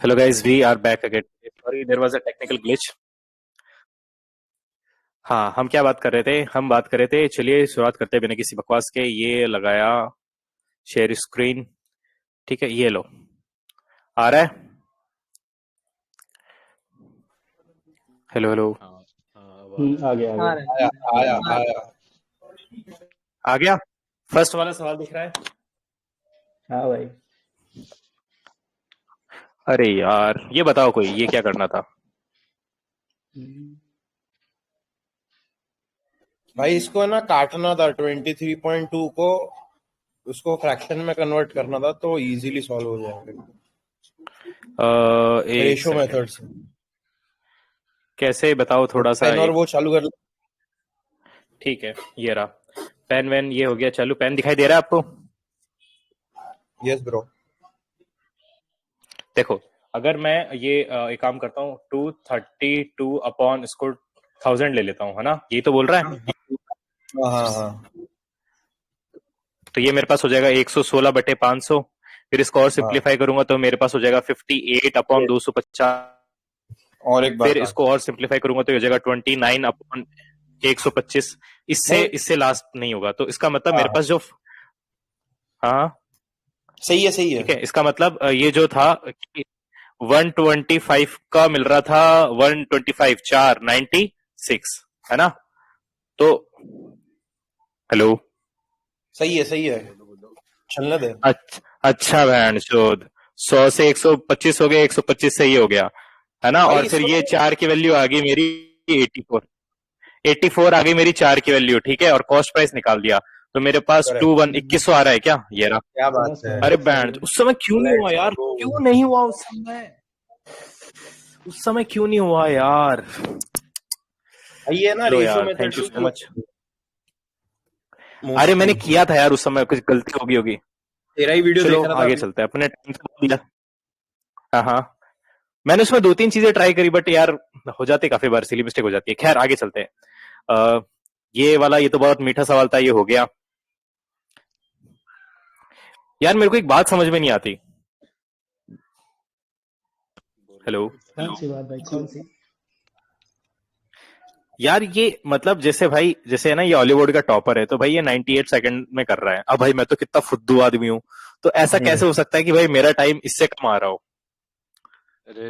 Hello guys, we are back again. Sorry, there was a technical glitch. हाँ, हम क्या बात कर रहे थे? हम बात कर रहे थे, चलिए शुरुआत करते हैं बिना किसी बकवास के। ये लगाया शेयर स्क्रीन, ठीक है? ये लो, आ रहा है? हेलो हेलो, आ गया आ गया। आया आया आ गया। फर्स्ट वाला सवाल दिख रहा है? हाँ भाई। अरे यार, ये बताओ कोई, ये क्या करना था? भाई इसको है ना काटना था 23.2 को, उसको फ्रैक्शन में कन्वर्ट करना था तो इजीली सॉल्व हो जाएगा एक रेशो सेकंड, मेथड से। कैसे बताओ थोड़ा सा पेन और एक। वो चालू कर। ठीक है, ये रहा पेन वैन, ये हो गया चालू। पेन दिखाई दे रहा है आपको? Yes bro. देखो, अगर मैं ये एक काम करता हूँ, 232 अपॉन इसको 1000 ले लेता हूँ, है ना? यही तो बोल रहा है। हाँ हाँ हाँ तो ये मेरे पास हो जाएगा 116/500। फिर इसको और सिंप्लीफाई करूंगा तो मेरे पास हो जाएगा 58 अपॉन 250। और एक बार फिर इसको और सिंप्लीफाई करूंगा तो हो जाएगा 29 अपॉन 125। इससे लास्ट नहीं होगा, तो इसका मतलब मेरे पास जो, हाँ सही है ठीक है, इसका मतलब ये जो था 125 का मिल रहा था, 125 4 96, है ना? तो हेलो, सही है चलने दे। अच्छा बहन चोद, 100 से 125 हो गया, 125 से ही हो गया, है ना? और फिर ये 4 की वैल्यू आ गई मेरी 84 आ गई मेरी 4 की वैल्यू, ठीक है? और कॉस्ट प्राइस निकाल दिया तो मेरे पास 2100 आ रहा है क्या? ये रहा। क्या बात है। अरे बैंड, उस समय क्यों नहीं हुआ यार? क्यों नहीं हुआ उस समय क्यों नहीं हुआ यार? ये ना ratio method. Thank you so much. अरे मैंने किया था यार उस समय, कुछ गलती होगी होगी। तेरा ही वीडियो देख रहा था। आगे चलते हैं अपने टाइम से दिया। हाँ हाँ, मैंने उसमें 2-3 चीजें ट्राई करी, बट यार हो जाती है काफी बार, सिली मिस्टेक हो जाती है। खैर आगे चलते हैं। ये वाला, ये तो बहुत मीठा सवाल था, ये हो गया। यार मेरे को एक बात समझ में नहीं आती। हेलो, कौन सी बात भाई, कौन सी? यार ये मतलब जैसे भाई, जैसे है ना, ये हॉलीवुड का टॉपर है, तो भाई ये 98 सेकंड में कर रहा है। अब भाई मैं तो कितना फुद्दू आदमी हूँ, तो ऐसा कैसे हो सकता है कि भाई मेरा टाइम इससे कम आ रहा हो?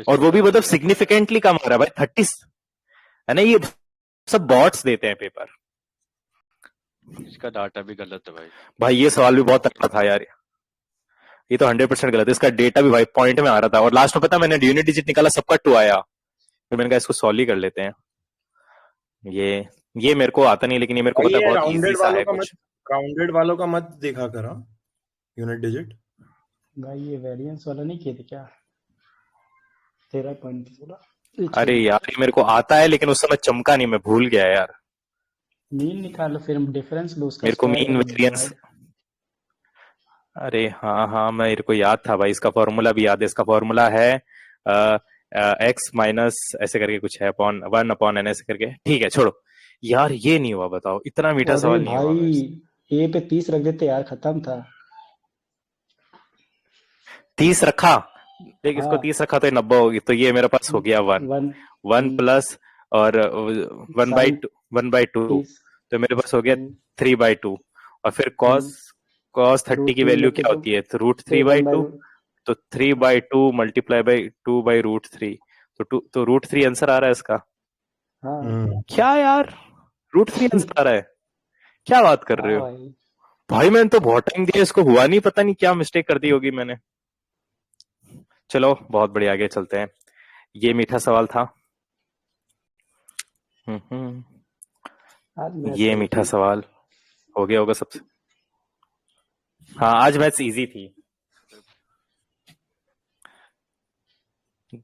और वो भी मतलब सिग्निफिकेंटली कम आ रहा है भाई, 30, है ना? ये सब बॉट्स देते हैं पेपर। इसका डाटा भी गलत है भाई। भाई ये सवाल भी बहुत तगड़ा था यार, ये तो 100% गलत है। इसका डेटा भी भाई पॉइंट में आ रहा था, और लास्ट में पता मैंने यूनिट डिजिट निकाला, सबका 2 आया। तो मैंने कहा इसको सॉल्व ही कर लेते हैं। ये मेरे को आता नहीं, लेकिन ये मेरे को पता है बहुत इजी सा है कुछ। राउंडेड वालों का मत देखा करा यूनिट डिजिट। भाई ये वेरिएंस वाला नहीं किए थे क्या? 13.16। अरे यार ये मेरे को आता है, लेकिन उस समय चमका नहीं, मैं भूल गया यार। मीन निकालो, फिर डिफरेंस लो उसका, मेरे को स्क्वायर मीन करो, वेरिएंस, डिवाइड। अरे हाँ हाँ, मेरे को याद था भाई, इसका फॉर्मूला भी याद है। इसका फॉर्मूला है एक्स माइनस ऐसे करके कुछ है, अपॉन 1 अपॉन एन ऐसे करके। ठीक है छोड़ो यार, ये नहीं हुआ, बताओ, इतना मीठा अरे सवाल नहीं हुआ भाई, मेरे से। ए पे 30 रख देते यार, खत्म था। 30 रखा, देख इसको हाँ 30 रखा तो 90 होगी, तो ये मेरे पास हो गया 1 वन 1 प्लस और 1/2, तो मेरे पास हो गया 3/2। और फिर cos 30 की वैल्यू क्या होती है? तो √3/2, तो 3/2 मल्टीप्लाई बाई 2/√3, तो √3 आंसर आ रहा है इसका। हाँ क्या यार, √3 आंसर आ रहा है? क्या बात कर रहे हो भाई। भाई? मैंने तो बहुत टाइम दिया इसको, हुआ नहीं, पता नहीं क्या मिस्टेक कर दी होगी मैंने। चलो बहुत बढ़िया, आगे चलते हैं। ये मीठा सवाल था। ये मीठा सवाल हो गया होगा सबसे। हाँ आज मैथ्स इजी थी,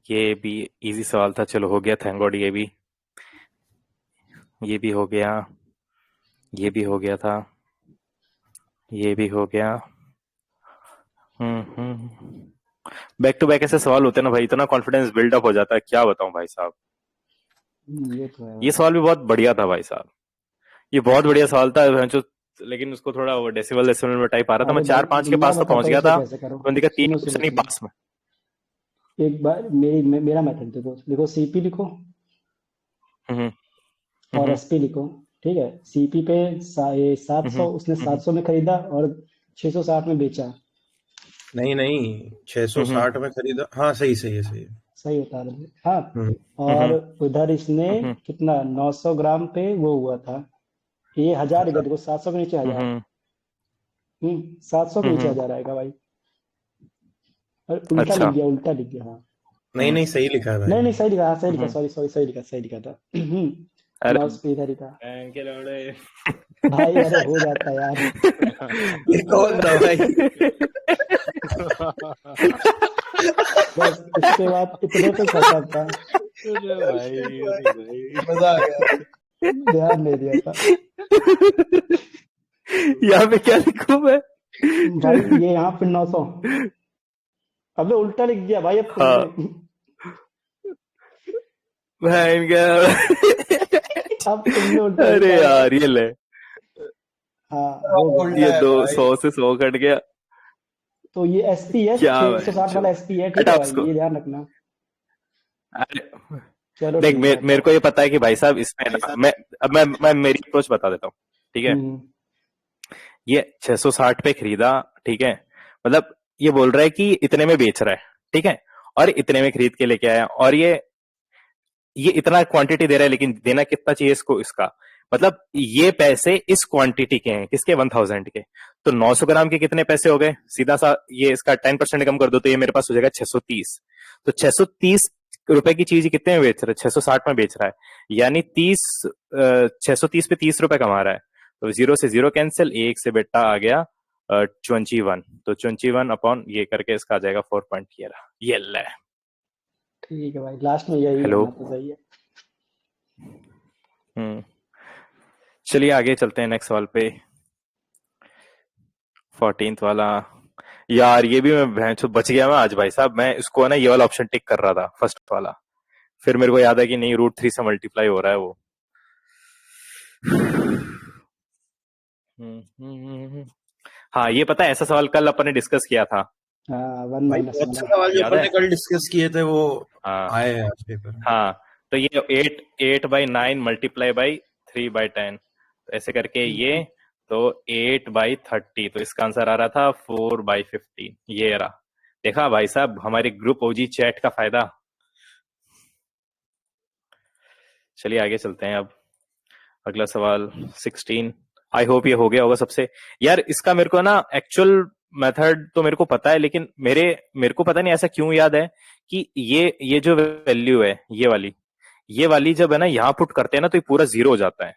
ये भी इजी सवाल था। चलो हो गया, थैंक गॉड। ये भी हो गया, ये भी हो गया था, ये भी हो गया। बैक टू बैक ऐसे सवाल होते हैं ना भाई, इतना कॉन्फिडेंस बिल्डअप हो जाता है, क्या बताऊं भाई साहब। ये तो है। ये सवाल भी बहुत बढ़िया था भाई साहब, ये बहुत बढ़िया सवाल था जो, लेकिन उसको थोड़ा वो डेसिमल में टाइप आ रहा था। मैं 4-5 के पास तो पहुंच गया था, मैंने देखा 3 क्वेश्चन ही पास में। एक बार मेरा मेथड देखो सीपी लिखो हम्म और हम्म एसपी लिखो, ठीक है। सीपी पे 700, उसने 700 में खरीदा और 660 में बेचा। नहीं नहीं, 660 में खरीदा, हाँ सही सही है, सही है। सही बता रहे थे, हाँ। हम्म और उधर इसने हम्म कितना 900 ग्राम पे वो हुआ था, ये 1000 ही देखो, 700 के नीचे 1000। हम्म 700 के नीचे हम्म 1000 आएगा भाई। और उल्टा लिख अच्छा। गया, उल्टा लिख गया, हाँ। नहीं नहीं, सही लिखा है नहीं भाई। नहीं, सही लिखा, हाँ सही लिखा, हम्म सॉरी सॉरी, सही लिखा था। अरे माउस पे इधर ही था बैंक के लौड़े। भाई, अरे हो जाता है यार। ये कौन था भाई? बस इसके बाद इतने पे खत्म था, अरे भाई, अरे भाई। मजा आ गया। ध्यान नहीं दिया था यहाँ पे क्या लिखूं मैं? भाई। ये यहाँ पे 900, अबे उल्टा लिख दिया भाई अब तुमने। हाँ बैंक के। अब तुमने उल्टा अरे लिखा भाई। यार ये ले, हाँ हो गया। उल्टा ये है दो भाई। 100 से 100 कट गया। तो ये एसपी है, क्या भाई 660 जो वाला एसपी है, ठीक है हटा भाई, उसको। ये ध्यान रखना। अरे चलो देख, ठीक है, मेरे हटाओ। को ये पता है कि भाई साहब इसमें ना मैं अब मैं मेरी अप्रोच बता देता हूँ, ठीक है। हम्म ये 660 पे खरीदा, ठीक है। मतलब ये बोल रहा है कि इतने में बेच रहा है, ठीक है। और इतने में खरीद के लेके आया, और ये इतना क्वांटिटी दे रहा है, लेकिन देना कितना चाहिए इसको, इसका मतलब ये पैसे इस क्वांटिटी के हैं, किसके 1000 के। तो 900 ग्राम के कितने पैसे हो गए, सीधा सा ये इसका 10% कम कर दो तो ये मेरे पास हो जाएगा 630। तो 630 रुपए की चीज कितने में बेच रहा है, 660 में बेच रहा है। यानी 630 पे 30 रुपए कमा रहा है। तो 0 से 0 कैंसिल, एक से बेटा आ गया 21। तो 21 अपॉन ये करके इसका आ जाएगा 4 पॉइंट, ये ले। ठीक है भाई, लास्ट में यही हेलो। आना तो सही है। हम्म चलिए आगे चलते हैं नेक्स्ट सवाल पे। 14th वाला, यार ये भी मैं भैंस बच गया मैं आज भाई साहब। मैं इसको ना ये वाला ऑप्शन टिक कर रहा था, फर्स्ट वाला। फिर मेरे को याद है कि नहीं, √3 से मल्टीप्लाई हो रहा है वो। हाँ ये पता है, ऐसा सवाल कल अपन ने डिस्कस किया था। हाँ, 1 भाई माइनस बहुत से 1। सवाल जो याद अपन है। ने कल डिस्कस किए थे वो हाँ आए हैं आज पेपर में। हाँ। तो ये 8/9 मल्टीप्लाई बाई 3/10, तो ऐसे करके ये, तो 8/30। तो इसका आंसर आ रहा था 4/15। ये रहा, देखा भाई साहब हमारे ग्रुप ओजी चैट का फायदा। चलिए आगे चलते हैं अब। अगला सवाल 16। आई होप ये हो गया होगा सबसे। यार इसका मेरे को ना एक्चुअल मेथड तो मेरे को पता है, लेकिन मेरे को पता नहीं ऐसा क्यों याद है कि ये जो वैल्यू है, ये वाली जब है ना यहाँ पुट करते हैं ना, तो ये पूरा 0 हो जाता है।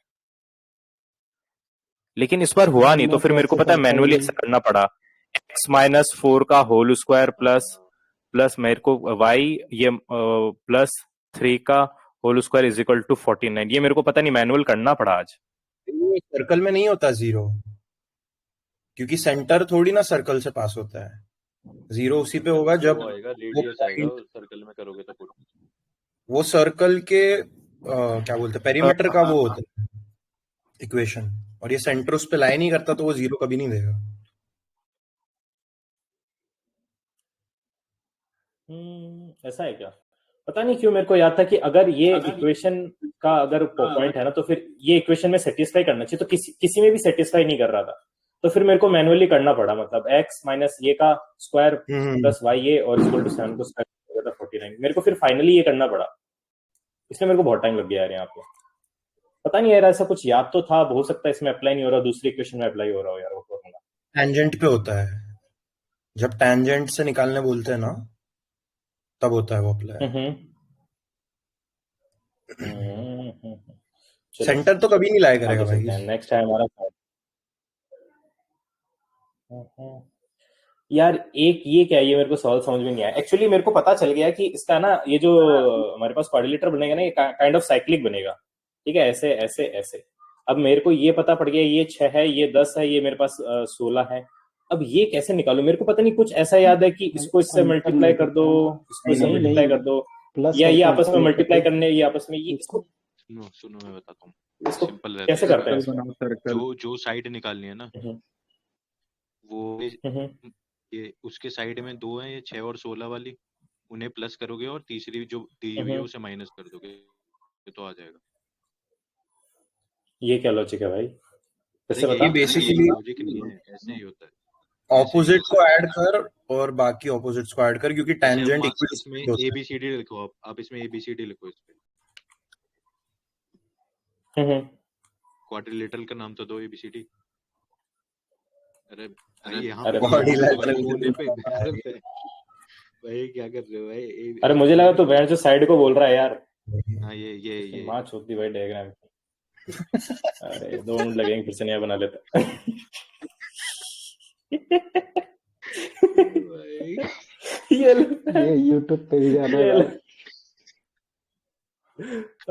लेकिन इस बार हुआ नहीं, तो मैं फिर तो मेरे को ऐसे पता है करता ही मैनुअली नहीं। ऐसा करना पड़ा। x-4 का होल स्क्वायर प्लस प्लस मेरे को y, ये +3 का whole square is equal to 49। ये मेरे को पता नहीं, मैनुअल करना पड़ा आज। ये सर्कल में नहीं होता 0, क्योंकि सेंटर थोड़ी ना सर्कल से पास होता है। 0 उसी पे होगा जब वो आएगा, वो रेडियस आएगा पॉइंट, सर्कल में करोगे तो पूरा। वो सर्कल के क्या बोलते हैं, पेरीमीटर का वो होता है इक्वेशन। और ये सेंटर उस पे लाई नहीं करता, तो वो 0 कभी नहीं देगा। ऐसा है क्या? पता नहीं क्यों मेरे को याद था कि अगर ये इक्वेशन का अगर पॉइंट है ना, तो फिर ये इक्वेशन में सेटिस्फाई करना चाहिए, तो किसी में भी सेटिस्फाई नहीं कर रहा था। तो फिर मेरे को मैनुअली करना पड़ा, मतलब x माइनस ये का स्क्वायर प्लस y ये और इक्वल टू 7 को स्क्वायर हो गया था 49। मेरे को फिर फाइनली ये करना पड़ा, इसलिए मेरे को बहुत टाइम लग गया यार यहाँ पे। पता नहीं यार, ऐसा कुछ याद तो था, हो सकता है इसमें अप्लाई नहीं हो रहा, दूसरी इक्वेशन में अप्लाई हो रहा हो यार वो फॉर्मूला। टैंजेंट पे होता है, जब टैंजेंट से निकालने बोलते हैं ना, तब होता है वो अप्लाई। सेंटर तो कभी नहीं लाया करेगा भाई। नेक्स्ट है हमारा। यार एक ये क्या है, ये मेरे को सवाल समझ में नहीं आया एक्चुअली। मेरे को पता चल गया कि इसका ना ये जो हमारे पास क्वाड्रिलेटर बनेगा ना, ये काइंड ऑफ साइक्लिक बनेगा, ठीक है, ऐसे ऐसे ऐसे। अब मेरे को ये पता पड़ गया, ये 6 है, ये 10 है, ये मेरे पास 16 है। अब ये कैसे निकालूं, मेरे को पता नहीं, कुछ ऐसा याद है कि इसको इससे अंतर मल्टीप्लाई नहीं कर दो, करना, इसको इससे नहीं मल्टीप्लाई नहीं, कर दो, प्लस या ये करके आपस में अंतर मल्टीप्लाई करके। करने, ये आपस में ये इसको सुनो सुनो, मैं बताता हूँ, इसको सिंपल रहता कैसे है करते हैं इसमें। इसको? सर्कल जो साइड निकालनी है ना, वो ये उसके साइड में 2 है, ये 6 और 16 वाली, उन्हें प्लस करोगे और तीसरी जो दी हुई है उसे माइनस कर दोगे तो आ जाएगा। ये क्या लॉजिक है भाई? कैसे अरे बता? ये बेसिकली लॉजिक नहीं है, ऐसे ही होता है। ऐसे ही ऑपोजिट होता को है। ऐड कर और बाकी ऑपोजिट्स को ऐड कर, क्योंकि जैसे अब टेंजेंट मान इसमें इक्विडिस्ट्रीब्यूट होता है। ABCD लिखो, आप इसमें ABCD लिखो इस पे। क्वाड्रिलेटरल का नाम तो दो ABCD। अरे भाई यहाँ पे क्वाड्रिलेटरल कोने पे भाई क्या कर रहे हो भाई? अरे मुझे लगा तो बैंड जो साइड को बोल रहा है यार। हाँ ये माँ छोटी भाई डायग्राम। अरे 2 मिनट लगेंगे फिर से नया बना लेता। ये YouTube पे भी जाना है।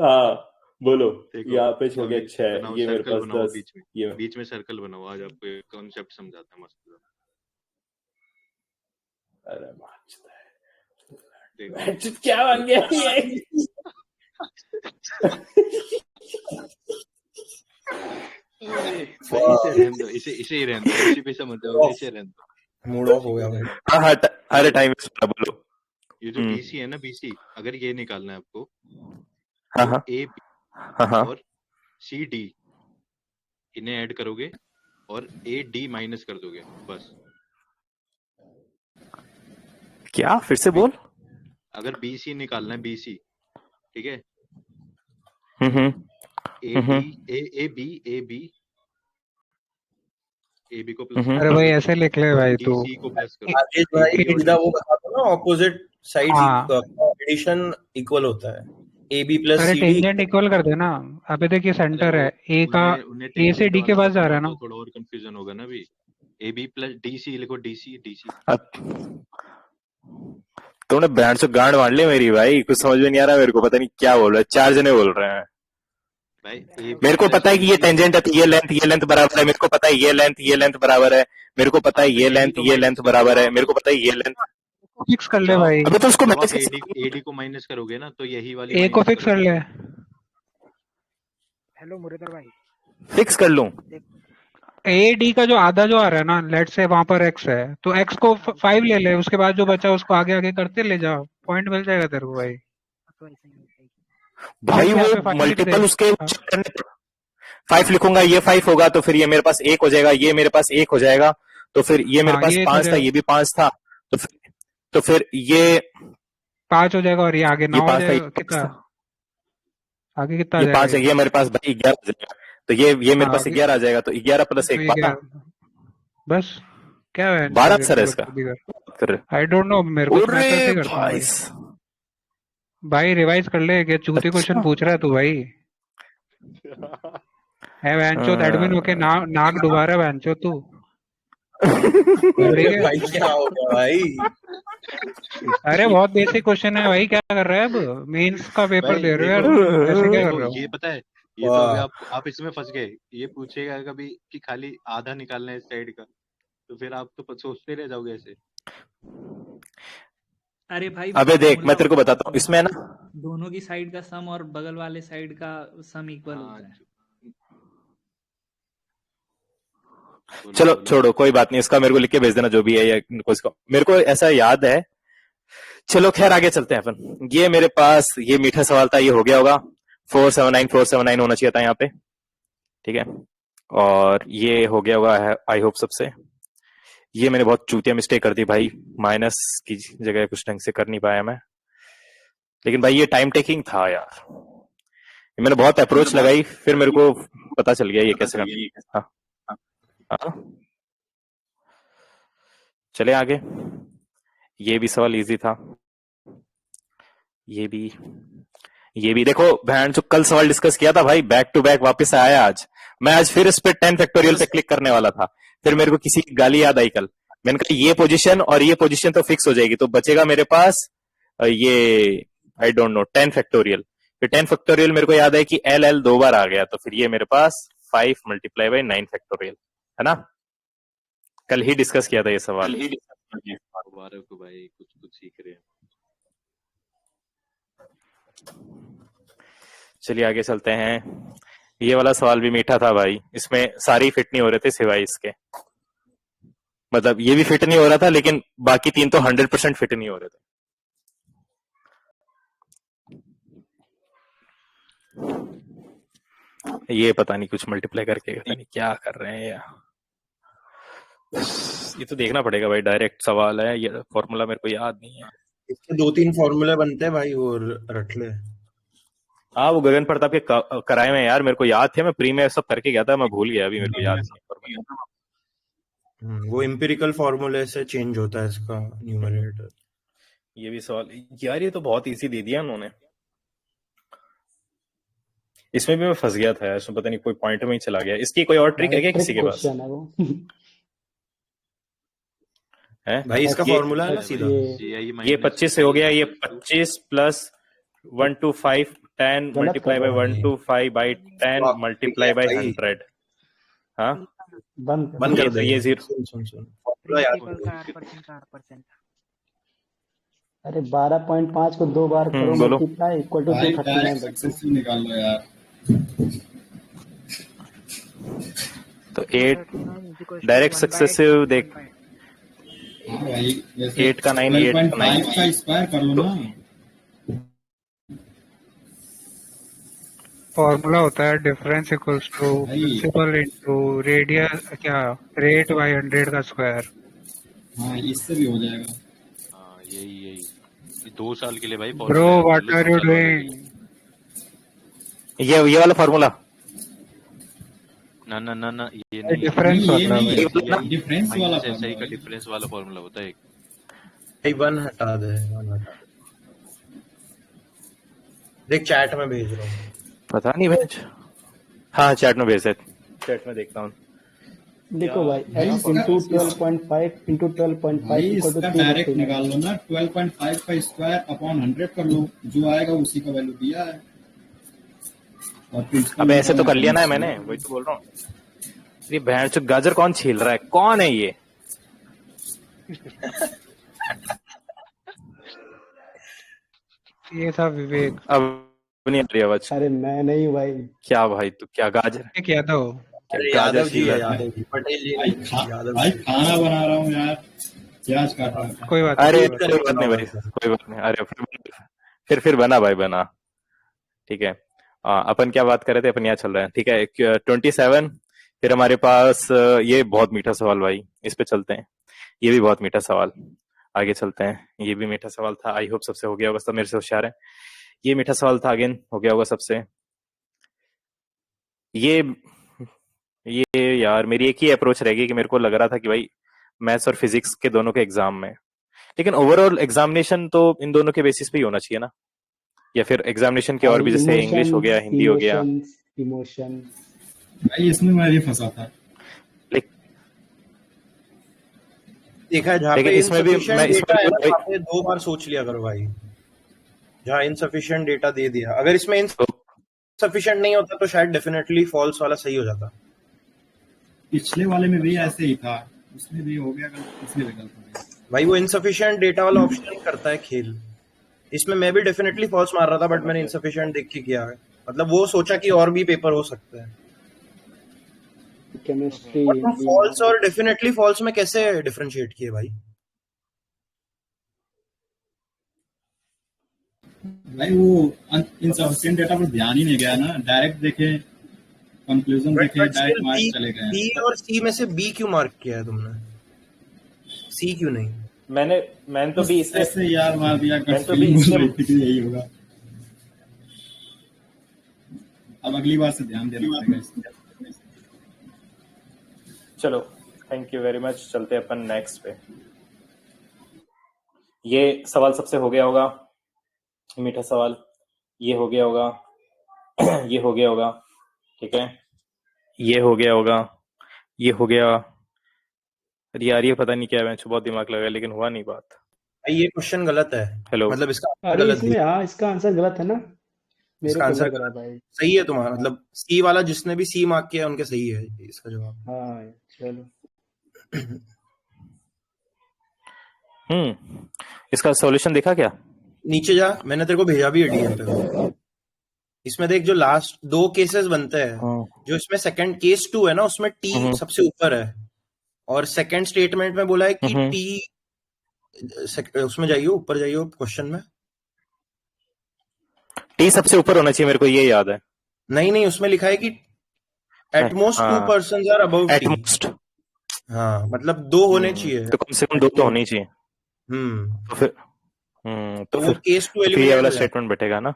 हाँ बोलो। देखो, यहाँ पे हो गया 6, बनाओ ये मेरे सर्कल पास बनाओ 10, ये बीच में सर्कल बनाओ। आज आपको एक कॉन्सेप्ट समझाता है मस्त। अरे देखो क्या बन गया ये? इसे रहने दो, इसे ही रहने दो, इसी पे समझ जाओ, इसे रहने दो। मूड ऑफ हो गया भाई। हाँ अरे टाइम बोलो। ये जो BC है ना, BC अगर ये निकालना है आपको, हाँ AB और CD इन्हें ऐड करोगे और AD माइनस कर दोगे बस। क्या? फिर से बोल। अगर BC निकालना है, BC ठीक है, AB को प्लस। अरे भाई ऐसे लिख ले भाई तू। DC को प्लस करो। आगे भाई सीधा वो बता दो ना, ऑपोजिट साइड एडिशन इक्वल होता है। AB प्लस अरे CD टेंजेंट इक्वल कर देना। अबे देखिए सेंटर है A का, A से D के पास जा रहा है ना। थोड़ा और कंफ्यूजन होगा ना अभी। AB प्लस DC लिखो, DC तुमने बैंड से गांड मार ली मेरी भाई। कुछ समझ में नहीं आ रहा मेरे को, पता नहीं क्या बोल रहे हैं। 4 जने बोल रहे हैं भाई। मेरे को पता है कि ये टेंजेंट है तो ये लेंथ बराबर है। मेरे को पता है ये लेंथ बराबर है। मेरे को पता है ये लेंथ बराबर है। मेरे को पता है ये लेंथ फिक्स कर ले भाई। अबे तो उसको AD को माइनस करोगे ना तो यही वाली A को फिक्स कर ले। हेलो मुरेदर भाई, फिक्स कर लूं। AD का जो आधा जो आ रहा है ना, लेट से वहां पर X है तो X को 5 ले ले, उसके बाद जो बचा उसको आगे आगे करते ले जाओ, पॉइंट मिल जाएगा तेरे को भाई। तो ऐसे ही होता है। भाई वो मल्टीपल उसके 5 लिखूंगा, ये 5 होगा तो फिर ये मेरे पास 1 हो जाएगा, ये मेरे पास 1 हो जाएगा, तो फिर ये मेरे पास 5 था, ये भी 5 था, तो फिर ये 5 हो जाएगा और ये आगे 9 हो जाएगा। कितना आगे कितना आ ये 5 जाएगा? है, ये मेरे पास भाई 11 हो जाएगा, तो ये मेरे पास 11 आ जाएगा, तो 11 प्लस 1 12। बस क्या है 12 आंसर है इसका। आई डोंट नो, मेरे को मैं कैसे करता हूं भाई। रिवाइज कर ले, क्या चूती क्वेश्चन पूछ रहा है तू भाई? है वैंचो एडमिन होके नाक डुबा रहा है वैंचो तू। भाई क्या हो गया भाई? अरे बहुत बेसिक क्वेश्चन है भाई, क्या कर रहे हैं? अब मेंस का पेपर दे रहे हो यार, ऐसे क्या कर रहे हो? ये पता है, ये तो अभी आप इसमें फंस गए। ये पूछेगा कभी कि खाली आधा निकालना है इस साइड का, तो फिर आप तो सोचते रह जाओगे ऐसे। अरे भाई अबे देख मैं तेरे को बताता हूँ, इसमें ना दोनों की साइड का सम और बगल वाले साइड का सम इक्वल होता है। चलो छोड़ो, कोई बात नहीं, इसका मेरे को लिख के भेज देना जो भी है, या इसको मेरे को ऐसा याद है। चलो खैर आगे चलते हैं अपन। ये मेरे पास ये मीठा सवाल था, ये हो गया होगा। 479 होना चाहिए था यहाँ पे, ठीक है। और ये हो गया होगा आई होप सबसे। ये मैंने बहुत चूतिया मिस्टेक कर दी भाई, माइनस की जगह कुछ ढंग से कर नहीं पाया मैं, लेकिन भाई ये टाइम टेकिंग था यार। मैंने बहुत अप्रोच लगाई, फिर मेरे को पता चल गया ये कैसे करना। हाँ चले आगे। ये भी सवाल इजी था, ये भी देखो बहन जो कल सवाल डिस्कस किया था भाई, बैक टू बैक वापस आया आज। मैं आज फिर इस पे 10 फैक्टोरियल पे क्लिक करने वाला था, फिर मेरे को किसी की गाली याद आई कल। मैंने कहा ये पोजीशन और ये पोजीशन तो फिक्स हो जाएगी, तो बचेगा मेरे पास ये आई डोंट नो 10 फैक्टोरियल। फिर 10 फैक्टोरियल मेरे को याद है कि एल 2 बार आ गया, तो फिर ये मेरे पास 5 मल्टीप्लाई बाई 9 फैक्टोरियल है ना। कल ही डिस्कस किया था ये सवाल। मुबारक हो भाई, कुछ सीख रहे हैं। चलिए आगे चलते हैं। ये वाला सवाल भी मीठा था भाई, इसमें सारे फिट नहीं हो रहे थे सिवाय इसके, मतलब ये भी फिट नहीं हो रहा था, लेकिन बाकी 3 तो 100% फिट नहीं हो रहे थे। ये पता नहीं कुछ मल्टीप्लाई करके पता नहीं क्या कर रहे हैं यार। ये तो देखना पड़ेगा भाई, डायरेक्ट सवाल है, ये फॉर्मूला मेरे को याद नहीं है। इसके 2-3 फॉर्मूले बनते हैं भाई, और रट ले। हाँ वो गगन प्रताप के कराए में यार, मेरे को याद थे, मैं प्री में सब करके गया था, मैं भूल गया अभी, मेरे को याद नहीं फॉर्मूला। वो एम्पिरिकल फॉर्मूले से चेंज होता है इसका न्यूमरेटर। ये भी सवाल यार, ये तो बहुत इजी दे दिया उन्होंने। इसमें भी मैं फंस गया था यार, इसमें पता नहीं कोई पॉइंट में ही चला गया। इसकी कोई और ट्रिक है क्या किसी के पास? क्वेश्चन है वो। है भाई इसका फॉर्मूला है ना सीधा, ये 25 से हो गया, ये 25 plus 125 10 multiply by 125 by 10 multiply by 100। हाँ बंद कर दे, ये 0। फॉर्मूला याद अरे 12.5 को 2 बार करो बोलो। Multiply equal to 239। सक्सेसफुल निकाल लो यार। तो 8 डायरेक्ट सक्सेसिव देख, हाँ भाई, जैसे 8 का 9 8 का 9 12.5 का स्क्वायर कर लो ना। फॉर्मूला होता है difference equals to principal into radius, क्या रेट बाय 100 का स्क्वायर। हाँ इससे भी हो जाएगा। यही 2 साल के लिए भाई। Bro what are you doing? ये वाला फॉर्मूला ना ये नहीं, डिफरेंस वाला डिफरेंस वाला सही का डिफरेंस वाला फॉर्मूला होता है। भाई 1 हटा दे, 1 हटा। देख चैट में भेज रहा हूँ। पता नहीं भेज, हाँ चैट में भेज दे, चैट में देखता हूँ। देखो भाई x into 12.5 into 12.5 equal to direct निकाल लो ना। 12.5 का स्क्वायर अपॉन 100 कर लो, जो आएगा उसी का वैल्यू दिया है। और अब ऐसे तो कर लिया ना मैंने, वही तो बोल रहा हूँ। ये भैंस गाजर कौन छील रहा है, कौन है ये? ये था विवेक। अब नहीं आ रही आवाज। अरे मैं नहीं भाई। क्या भाई तू क्या गाजर क्या था वो? यादव जी है, यादव जी, पटेल जी यादव भाई जी। खाना बना रहा हूँ यार, प्याज काट रहा हूँ। कोई बात अरे नहीं। कोई बात नहीं भाई, कोई बात नहीं। अरे फिर बना भाई, बना, ठीक है। अपन क्या बात कर रहे थे, अपन यहाँ चल रहे हैं, ठीक है। 27। फिर हमारे पास ये बहुत मीठा सवाल भाई, इस पे चलते हैं। ये भी बहुत मीठा सवाल, आगे चलते हैं। ये भी मीठा सवाल था, आई होप सबसे हो गया होगा, सब मेरे से होशियार है। ये मीठा सवाल था, अगेन हो गया होगा सबसे। ये यार मेरी एक ही अप्रोच रहेगी कि मेरे को लग रहा था कि भाई मैथ्स और फिजिक्स के दोनों के एग्जाम में, लेकिन ओवरऑल एग्जामिनेशन तो इन दोनों के बेसिस पे ही होना चाहिए ना, या फिर एग्जामिनेशन के और भी, जैसे इंग्लिश हो गया, हिंदी हो गया। इमोशन भाई इसमें मैं भी फंसा था। देखा है जहाँ पे लेकिन इसमें भी insufficient मैं data है ना, इसमें वहाँ पे 2 बार सोच लिया करो भाई। जहाँ इनसफिशिएंट डेटा दे दिया, अगर इसमें इनसफिशिएंट नहीं होता तो शायद डेफिनेटली फॉल्स वाला सही हो जाता। पिछले वाले में भी ऐसे ही था, उसमें भी हो गया गलत, इसमें भी गलत हो गया। भाई वो इनसफिशिएंट डेटा वाला ऑप्शन करता है खेल। इसमें मैं भी डेफिनेटली फॉल्स मार रहा था, बट मैंने इनसफिशिएंट देख के किया है। मतलब वो सोचा कि और भी पेपर हो सकते हैं। केमिस्ट्री फॉल्स और डेफिनेटली फॉल्स में कैसे डिफरेंशिएट किए भाई? भाई वो इनसफिशिएंट डेटा पर ध्यान ही नहीं गया ना, डायरेक्ट देखे, कंक्लूजन देखे, डायरेक्ट मार्क चले गए। बी और सी में से बी क्यों मार्क किया है तुमने? सी क्यों नहीं? मैंने तो भी इससे ऐसे यार मार दिया, मैं तो भी इससे यही होगा। अब अगली बार से ध्यान देना पड़ेगा इसमें। चलो थैंक यू वेरी मच, चलते हैं अपन नेक्स्ट पे। ये सवाल सबसे हो गया होगा, मीठा सवाल ये हो गया होगा, ये हो गया होगा, ठीक है, ये हो गया होगा, ये हो गया। अरे यार ये पता नहीं क्या है, बहुत दिमाग लगा लेकिन हुआ नहीं बात। भाई ये क्वेश्चन गलत है। हेलो, मतलब इसका अरे गलत इसमें हाँ इसका आंसर गलत है ना, मेरे इसका को आंसर लग रहा है भाई। सही है तुम्हारा, मतलब सी वाला जिसने भी सी मार्क किया उनके सही है इसका जवाब। हाँ चलो। इसका सॉल्यूशन देखा क्या? नीचे जा, मैंने तेरे को भेजा भी है डीएम पे। इसमें देख, जो लास्ट 2 केसेस बनते हैं, जो इसमें सेकंड केस 2 है ना, उसमें टी सबसे ऊपर है, और सेकंड स्टेटमेंट में बोला है कि टी, उसमें जाइए ऊपर जाइए क्वेश्चन में, टी सबसे ऊपर होना चाहिए, मेरे को ये याद है। नहीं उसमें लिखा है कि एट मोस्ट 2 हाँ person are above eighty. Most. हाँ मतलब 2 होने चाहिए। तो कम से कम 2 तो होनी चाहिए। तो फिर तो वो केस 2 तो फिर ये एलिमिनेट वाला हो जाएगा। स्टेटमेंट बैठेगा ना।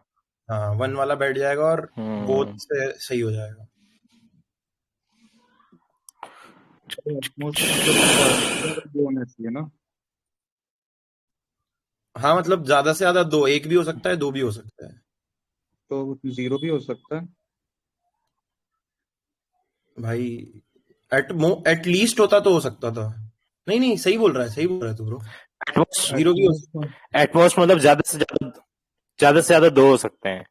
हाँ 1 वाला बैठ जाएगा और बोथ से सही हो जाएगा। मोस्ट मतलब 2 होने चाहिए ना। हाँ मतलब ज्यादा से ज्यादा 2, 1 भी हो सकता है 2 भी हो सकता है। तो 0 भी हो सकता है भाई एट लीस्ट होता तो हो सकता था। नहीं सही बोल रहा है तू ब्रो। एटमोस्ट 0 भी हो सकता है। एटमोस्ट मतलब ज्यादा से ज्यादा 2 हो सकते हैं।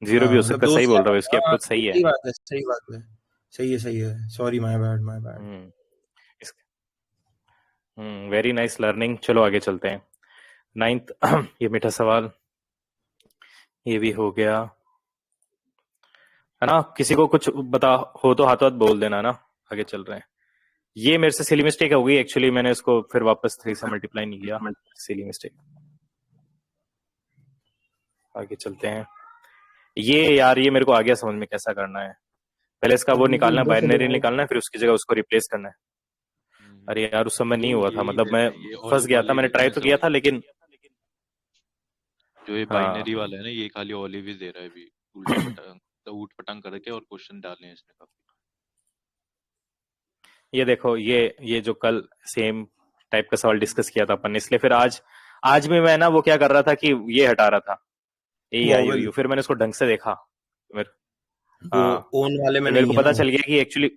0 भी हाँ हो मतलब सकता है। 2 सही से बोल रहा हूँ, इसकी हाँ अप्रोच सही है। सही बात है सही बात है। सही है sorry my bad. Very nice learning. चलो आगे चलते हैं। 9th ये मीठा सवाल ये भी हो गया है ना। किसी को कुछ बता हो तो हाथों हाथ बोल देना ना। आगे चल रहे हैं। ये मेरे से सिली मिस्टेक हो गई एक्चुअली, मैंने इसको फिर वापस 3 से मल्टीप्लाई नहीं किया। Silly mistake. आगे चलते हैं। ये यार ये मेरे को आ गया समझ में कैसा करना है। पहले इसका वो निकालना है, 2 से बाइनरी डिवाइड। निकालना है, फिर उसकी जगह उसको रिप्लेस करना है। अरे यार उस समय नहीं तो हुआ था, यही मतलब है, मैं ये फंस ऑलिव गया वाला था। ही मैंने देगा ट्राई मैं तो किया समझ था गया। लेकिन जो ये हाँ बाइनरी वाला है ना, ये खाली ऑलिव ही दे रहा है अभी। उल्टा पटांग तो ऊट पटांग करके और क्वेश्चन डालने हैं इसने काफी। ये देखो ये जो कल सेम टाइप का सवाल डिस्कस किया था अपन ने, इसलिए फिर आज भी मैं ना वो क्या कर रहा था कि ये हटा रहा था ए आई ओ वोवेल यू। फिर मैंने उसको ढंग से देखा। मेरे वो हाँ ओन वाले में फिर मेरे नहीं को है ना पता वो। चल गया कि एक्चुअली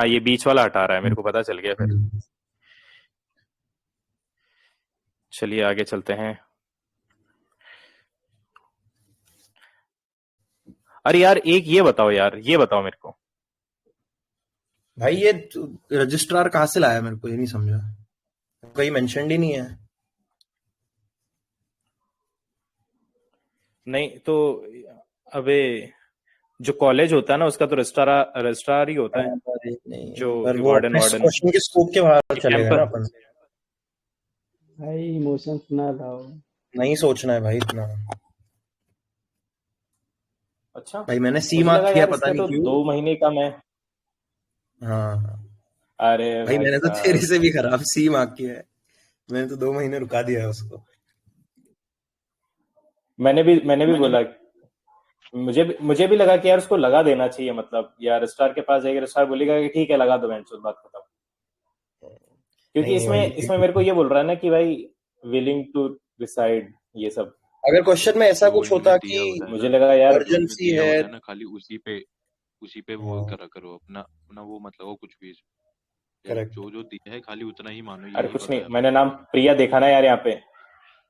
ये बीच वाला हटा रहा है। मेरे को पता चल गया फिर। चलिए आगे चलते हैं। अरे यार एक ये बताओ यार, ये बताओ मेरे को। भाई ये रजिस्ट्रार कहाँ से लाया, मेरे को ये नहीं समझा। कहीं मेंशन्ड ही नहीं है। नहीं तो अबे जो कॉलेज होता है ना उसका तो रजिस्ट्रार ही होता है, नहीं जो पर वो वार्डन अपने क्वेश्चन के स्कोप के बाहर चलेगा ना अपन। भाई इमोशंस ना लाओ। नहीं सोचना है भाई इतना। अच्छा भाई मैंने सी मुझे मार्क लगा किया यार पता इसका नहीं तो क्यों। 2 महीने का मैं। हाँ अरे भाई भाई मैंने तो तेरे साहब से भी खराब सी मार्क किया है। मैंने तो 2 महीने रुका दिया है उसको। मैंने भी बोला, मुझे भी लगा कि यार उसको लगा देना चाहिए। मतलब यार रजिस्ट्रार के पास जाएगा, रजिस्ट्रार बोलेगा कि ठीक है लगा दो, बैंड बात खत्म। क्योंकि नहीं भाई इसमें मेरे को ये बोल रहा है ना कि भाई विलिंग टू डिसाइड ये सब। अगर क्वेश्चन में ऐसा जो कुछ इन्होंने होता दिया कि होता है मुझे ना, लगा यार जो इन्होंने अर्जेंसी दिया है। होता है ना, खाली उसी पे वो हाँ करा करो अपना अपना वो मतलब वो कुछ भी करेक्ट। जो दिया है खाली उतना ही मानो, अरे यही कुछ नहीं, बताया मैंने नाम प्रिया देखा ना यार यहाँ पे,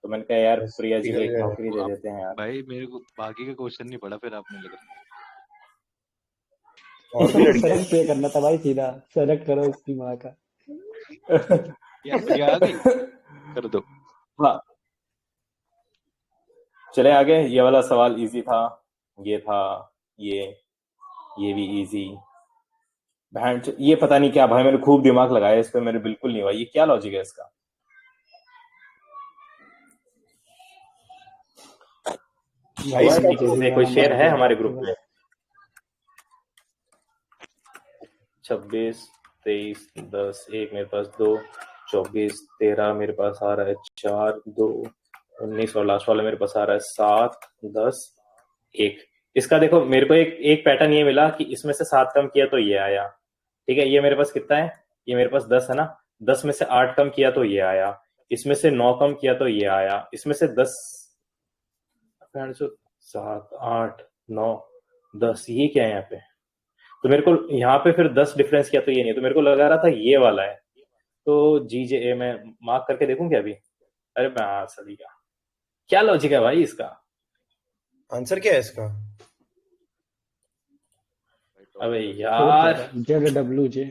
तो मैंने कहा यार बस प्रिया जी को निकल एक गया। नौकरी दे देते हैं यार। भाई मेरे को बाकी का क्वेश्चन नहीं पढ़ा फिर आपने लग रहा और भी लड़कियां सडक पे करना था भाई, सीधा सडक करो इसकी माँ का। यार प्रिया आ गई कर दो। हाँ चले आगे। ये वाला सवाल इजी था, ये था, ये भी इजी। ये पता नहीं क्या भाई, मैंने खूब दिमाग लगाया इस पे, मेरे बिल्कुल नहीं हुआ। ये क्या लॉजिक है इसका? भाई इसका कोई शेर है हमारे ग्रुप में? 26 23 10 1 मेरे पास 2 24 13 मेरे पास आ रहा है 4 2 19 और लास्ट वाला मेरे पास आ रहा है 7 10 1। इसका देखो मेरे को एक पैटर्न ये मिला कि इसमें से 7 कम किया तो ये आया। ठीक है, ये मेरे पास कितना है? ये मेरे पास 10 है ना। 10 में से 8 कम किया तो ये आया। इसमें से 9 कम किया तो ये आया। इसमें से 10 7 8 9 10 ये क्या है यहाँ पे? तो मेरे को यहाँ पे फिर 10 डिफरेंस किया तो ये नहीं, तो मेरे को लगा रहा था ये वाला है। तो GJA मैं मार्क करके देखूं क्या अभी? अरे मैं सभी का क्या लॉजिक है भाई इसका? आंसर क्या है इसका? अबे यार ZWJ।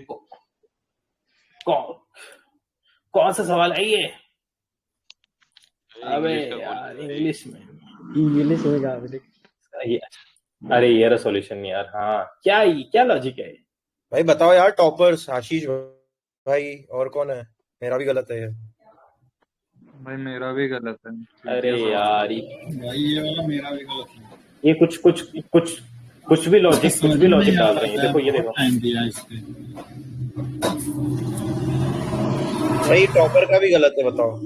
कौन सा सवाल है ये? अबे इंग्लिश का यार क्वेश्चन इंग्लिश में में कहा ये, अरे ये रेसोल्यूशन यार। हाँ क्या लॉजिक है? भाई बताओ यार टॉपर्स आशीष भाई और कौन है? मेरा भी गलत है ये। भाई मेरा भी गलत है। अरे यार भाई ये वाला मेरा भी गलत है। ये कुछ कुछ भी लॉजिक समझ में नहीं आ डाल रहा रहे हैं। है, देखो ये बहुत देखो, टाइम दिया इसके। भाई टॉपर का भी गलत है, बताओ।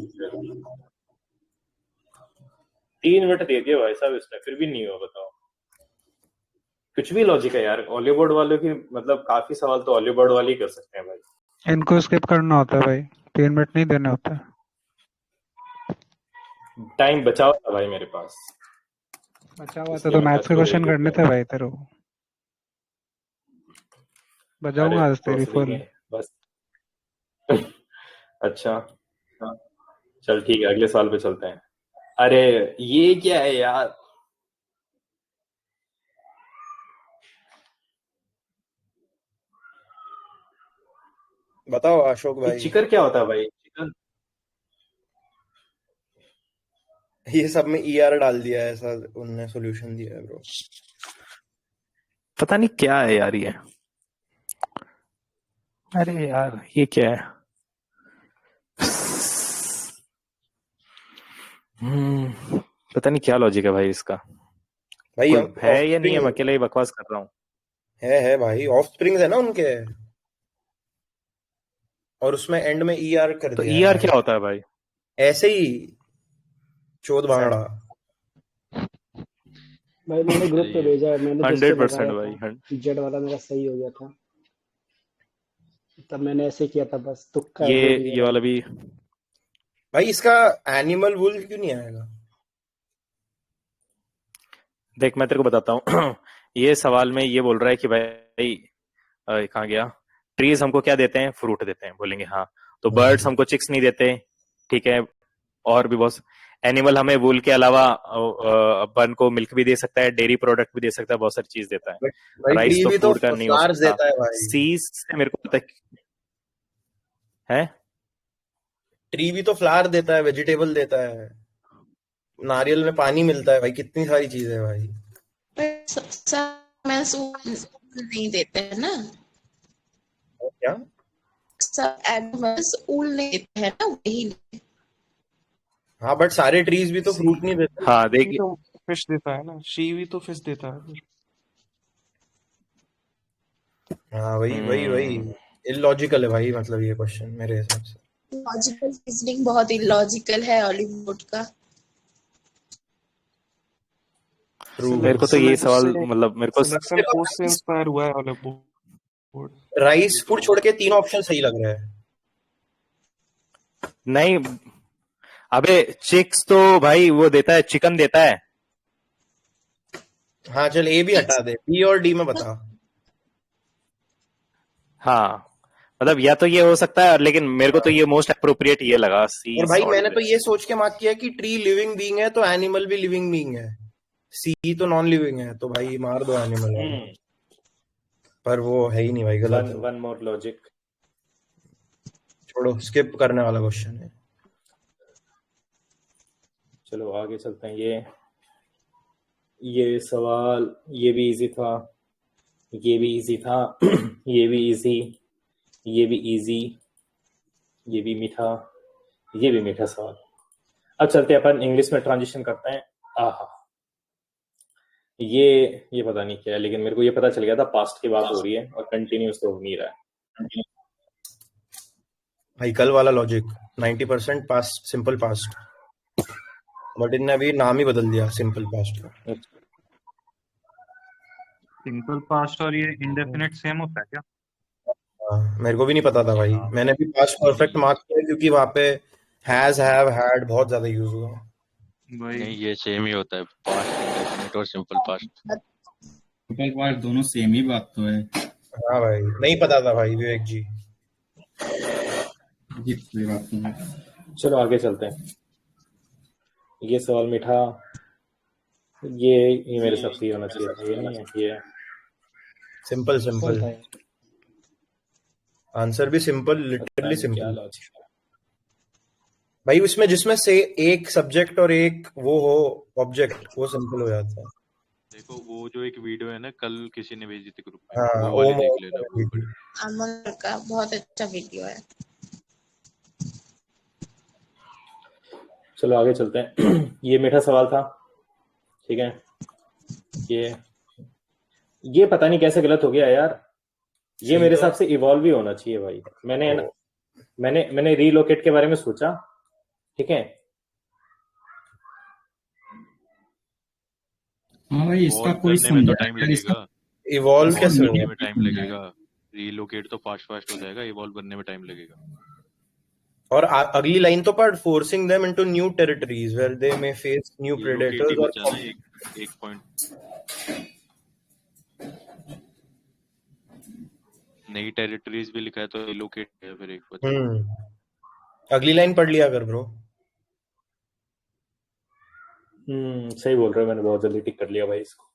3 मिनट दे दिए भाई साहब इसने, फिर भी नहीं हुआ। बताओ, कुछ भी लॉजिक है यार। हॉलीवुड वालों की मतलब काफी सवाल तो हॉलीवुड वाले ही कर सकते हैं भाई। इनको स्किप करना होता है भाई, 3 मिनट नहीं देने होते। टाइम बचा हुआ था भाई मेरे पास, बचा हुआ था इसलिए तो मैं मैथ्स के फैसलों क्वेश्चन को करने थे भाई तेरे को। बजाऊंगा आज तेरी फुल। बस अच्छा, चल ठीक है, अगले सवाल पे चलते हैं। अरे ये क्या है यार? बताओ अशोक ये भाई। चिकर क्या होता है भाई? चिकन ये सब में ER डाल दिया है, ऐसा उनने सॉल्यूशन दिया है ब्रो। पता नहीं क्या है यार ये। अरे यार ये क्या है? पता नहीं क्या लॉजिक है भाई इसका। भाई कोई है या नहीं है? मैं ऑफस्प्रिंग अकेले ही बकवास कर रहा हूँ। है भाई, ऑफस्प्रिंग है ना उनके, और उसमें एंड में ER कर तो दिया है ER भाई, क्या होता है भाई? ऐसे ही चोद भांगड़ा। भाई मैंने ग्रुप पे भेजा है, मैंने जिस पे 100% लगाया भाई। था जेड वाला मेरा सही हो गया था, तब मैंने ऐसे किया था, बस तुक्का है जो भी है ये भाई। वाला भी भाई इसका एनिमल वुल्फ क्यों नहीं आएगा? देख, मैं तेरे को बताता हूँ। ये सवाल में ये बोल रहा है कि भाई कहाँ गया? ट्रीज हमको क्या देते हैं? फ्रूट देते हैं, बोलेंगे हाँ। तो बर्ड्स हमको चिक्स नहीं देते, ठीक है। और भी बहुत एनिमल हमें वूल के अलावा अपन को मिल्क भी दे सकता है, डेयरी प्रोडक्ट भी दे सकता है, बहुत सारी चीज देता है। भाई राइस ट्री तो भी तो फूड का नहीं हो फ्लावर्स सकता। देता है भाई, सीज से मेरे को पता है। ट्री भी तो फ्लावर देता है, वेजिटेबल देता है, नारियल में पानी मिलता है भाई, कितनी सारी चीजें है भाई। नहीं देते हैं ना, और क्या? सब एनिमल्स ऊल नहीं देते हैं ना, वही। हाँ बट सारे ट्रीज भी तो फ्रूट नहीं देते। हाँ देखिए, तो फिश देता है ना, शी भी तो फिश देता है। हाँ वही इलॉजिकल है भाई, मतलब ये क्वेश्चन मेरे हिसाब से। लॉजिकल रीजनिंग बहुत इलॉजिकल है हॉलीवुड का। मेरे को तो ये सवाल मतलब मेरे को सिलेक्शन पोस्ट से इंस्पायर हुआ है हॉलीवुड। राइस फूड छोड़ के 3 ऑप्शन सही लग रहे हैं। नहीं। अबे चिक्स तो भाई वो देता है, चिकन देता है। हाँ चल ए भी हटा दे, बी और डी में बता। हाँ मतलब या तो ये हो सकता है, लेकिन मेरे को तो ये मोस्ट अप्रोप्रिएट ये लगा। सी और भाई मैंने तो ये सोच के मार्क किया कि ट्री लिविंग बीइंग है तो एनिमल भी लिविंग बीइंग है, सी तो नॉन लिविंग है, तो भाई मार दो एनिमल है। पर वो है ही नहीं भाई, गलत है। वन मोर लॉजिक, छोड़ो, स्किप करने वाला क्वेश्चन है। चलो आगे चलते हैं। ये सवाल ये भी इजी था, ये भी इजी था। ये भी इजी, ये भी इजी, ये भी मीठा, ये भी मीठा सवाल। अब चलते हैं अपन इंग्लिश में ट्रांजिशन करते हैं। आहा, ये पता नहीं क्या है, लेकिन मेरे को ये पता चल गया था पास्ट की बात हो रही है और कंटिन्यूस तो हो नहीं रहा है। भाई कल वाला logic 90% past, simple past, but इनने अभी नाम ही बदल दिया सिंपल पास्ट का। सिंपल पास्ट और ये इंडेफिनिट सेम होता है क्या? मेरे को भी नहीं पता था भाई, मैंने भी पास्ट परफेक्ट मार्क किया क्योंकि वहां पे हैज, हैव, हैड बहुत ज्यादा यूज हुआ। नहीं ये सेम ही होता है, पास्ट इंडेफिनिट और सिंपल पास्ट। सिंपल पास्ट दोनों सेम ही बात तो है। हाँ भाई नहीं पता था भाई विवेक जी। कोई बात नहीं। चलो आगे चलते हैं। ये सवाल मीठा, ये मेरे साथ ही होना चाहिए था, ये नहीं है, ये सिंपल आंसर भी सिंपल, लिटरली सिंपल भाई। उसमें जिसमें से एक सब्जेक्ट और एक वो हो ऑब्जेक्ट, वो सिंपल हो जाता है। देखो वो जो एक वीडियो है ना, कल किसी ने भेजी थी ग्रुप में, हाँ, वो वाली देख लेना। अमन का बहुत अच्छा वीडियो है। चलो आगे चलते हैं। ये मीठा सवाल था, ठीक है। ये ये पता नहीं कैसे गलत हो गया यार। ये सही मेरे तो है। हिसाब से इवॉल्व ही होना चाहिए भाई। मैंने ओ, मैंने रीलोकेट के बारे में सोचा, ठीक है। हाँ भाई, इसका इवॉल्व कोई करने में तो समझाए टाइम यार, इसका लगेगा, इवॉल्व इवॉल्व कैसे करने होगा? में टाइम समझाए। लगेगा। रीलोकेट तो फास्ट हो जाएगा, इवॉल्व करने में टाइम लगेगा। और अगली लाइन तो पढ़, forcing them into new territories where they may face new relocate ही प्रेडेटर्स बचा ना और एक पॉइंट। नई टेरिटरीज भी लिखा है तो रीलोकेट है, फिर एक बचा। अगली लाइन पढ़ लिया कर ब्रो। सही बोल रहे हो, मैंने बहुत जल्दी टिक कर लिया भाई इसको।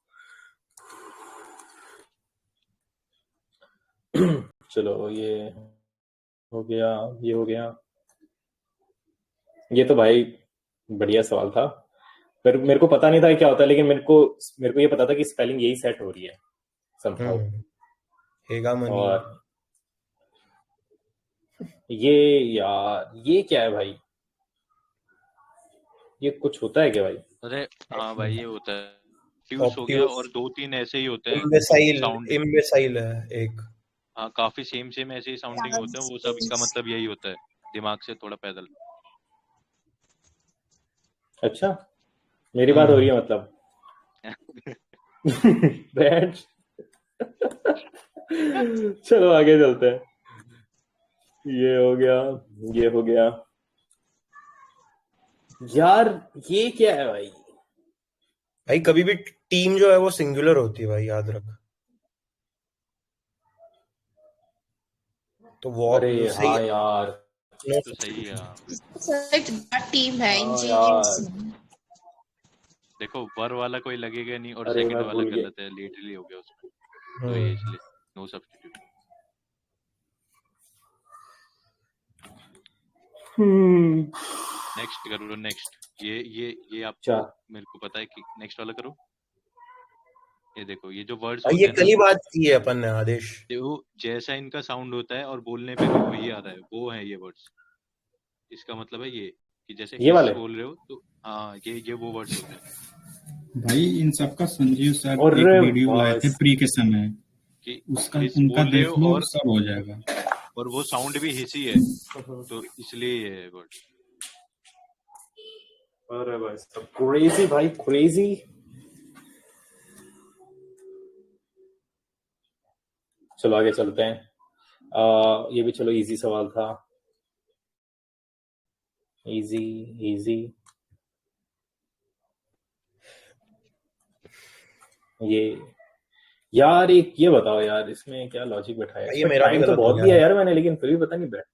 चलो ये हो गया, ये हो गया। ये तो भाई बढ़िया सवाल था। मेरे को पता नहीं था क्या होता है, लेकिन मेरे को ये पता था कि स्पेलिंग यही सेट हो रही है somehow। हेगामनी। और ये यार ये क्या है भाई? ये कुछ होता है क्या भाई? अरे हाँ भाई, ये होता है ऑब्ट्यूस हो गया, और 2-3 ऐसे ही होते हैं इम्बेसाइल साउंडिंग। इम्बेसाइल है एक। हाँ, काफी सेम ऐसे ही साउंडिंग होते हैं, वो सब का मतलब यही होता है, दिमाग से थोड़ा पैदल। अच्छा, मेरी बात हो रही है मतलब। बैठ। चलो आगे चलते हैं। ये हो गया, ये हो गया। यार ये क्या है भाई? भाई कभी भी टीम जो है वो सिंगुलर होती है भाई, याद रख। तो वो अरे सही हाँ है। यार, तो सही है। हाँ, Select that team है हाँ इंजीनियर्स यार, में। देखो वर वाला कोई लगेगा नहीं, और अरे सेकंड मैं वाला भूल गया। गलत है, लेटरली हो गया उसमें, तो ये इसलिए नो सब्स्टिट्यूट। नेक्स्ट करो, नेक्स्ट। ये आपको, मेरे को पता है कि नेक्स्ट वाला करो। ये देखो, ये जो वर्ड्स भाई होते ये हैं कल ही ना, बात की है अपन ने आदेश। वो जैसा इनका साउंड होता है और बोलने पे भी वही आ रहा है, वो है ये वर्ड्स। इसका मतलब है ये कि जैसे ये वाले बोल रहे हो तो हाँ, ये वो वर्ड्स होते हैं। भाई इन सबका संजीव सर और एक वीडियो लाए थे प्री के समय, कि उसका हिस उनका बोल रहे देख हो, लो, सब हो जाएगा। और वो साउंड भी हिसी है, तो इसलिए ये है वर्ड। अरे भाई सब क्रेजी भाई, क्रेजी। चलो आगे चलते हैं। ये भी चलो इजी सवाल था, इजी इजी। ये यार एक ये बताओ यार, इसमें क्या लॉजिक बैठाया? ये मेरा भी टाइम तो गलत हो बहुत गया दिया यार। यार मैंने, लेकिन फिर भी पता नहीं बैठ।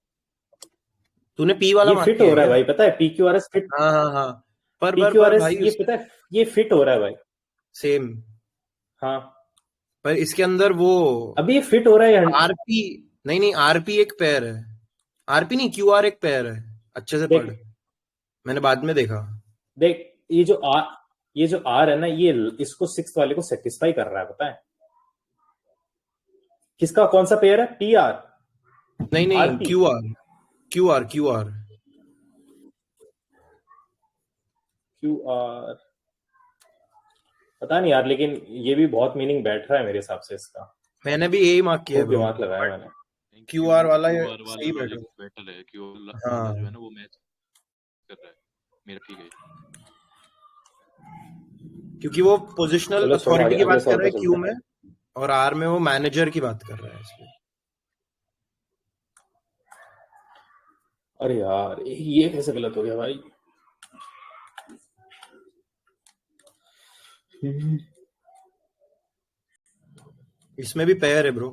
तूने पी वाला ये मार्क फिट किया हो है रहा है क्या? भाई, पता है PQRS फिट। हाँ पर PQRS भाई ये पता है, ये फिट हो रहा है भाई। सेम। हाँ पर इसके अंदर वो अभी ये फिट हो रहा है। आरपी नहीं, आरपी एक पेयर है, आरपी नहीं, क्यूआर एक पेयर है। अच्छे से पढ़, मैंने बाद में देखा। देख ये जो आर है ना, ये इसको 6th वाले को सेटिस्फाई कर रहा है, पता है? किसका कौन सा पेयर है? PR नहीं क्यूआर पता नहीं यार, लेकिन ये भी बहुत मीनिंग बैठ रहा है मेरे हिसाब से इसका। मैंने भी यही मार्क किया खूब ब्रो। दिमाग लगाया मैंने। क्यूआर वाला सही सही बैठा। बेटर है, क्यूआर हाँ। वाला जो है ना वो मैच कर रहा है मेरा, ठीक है। क्योंकि वो पोजिशनल चलो अथॉरिटी की अगले बात कर सवाल रहा है पे क्यू चलते में, और आर में वो मैनेजर की बात कर रहा है इसलिए। अरे यार ये कैसे गलत हो गया भाई? इसमें भी पेयर है ब्रो,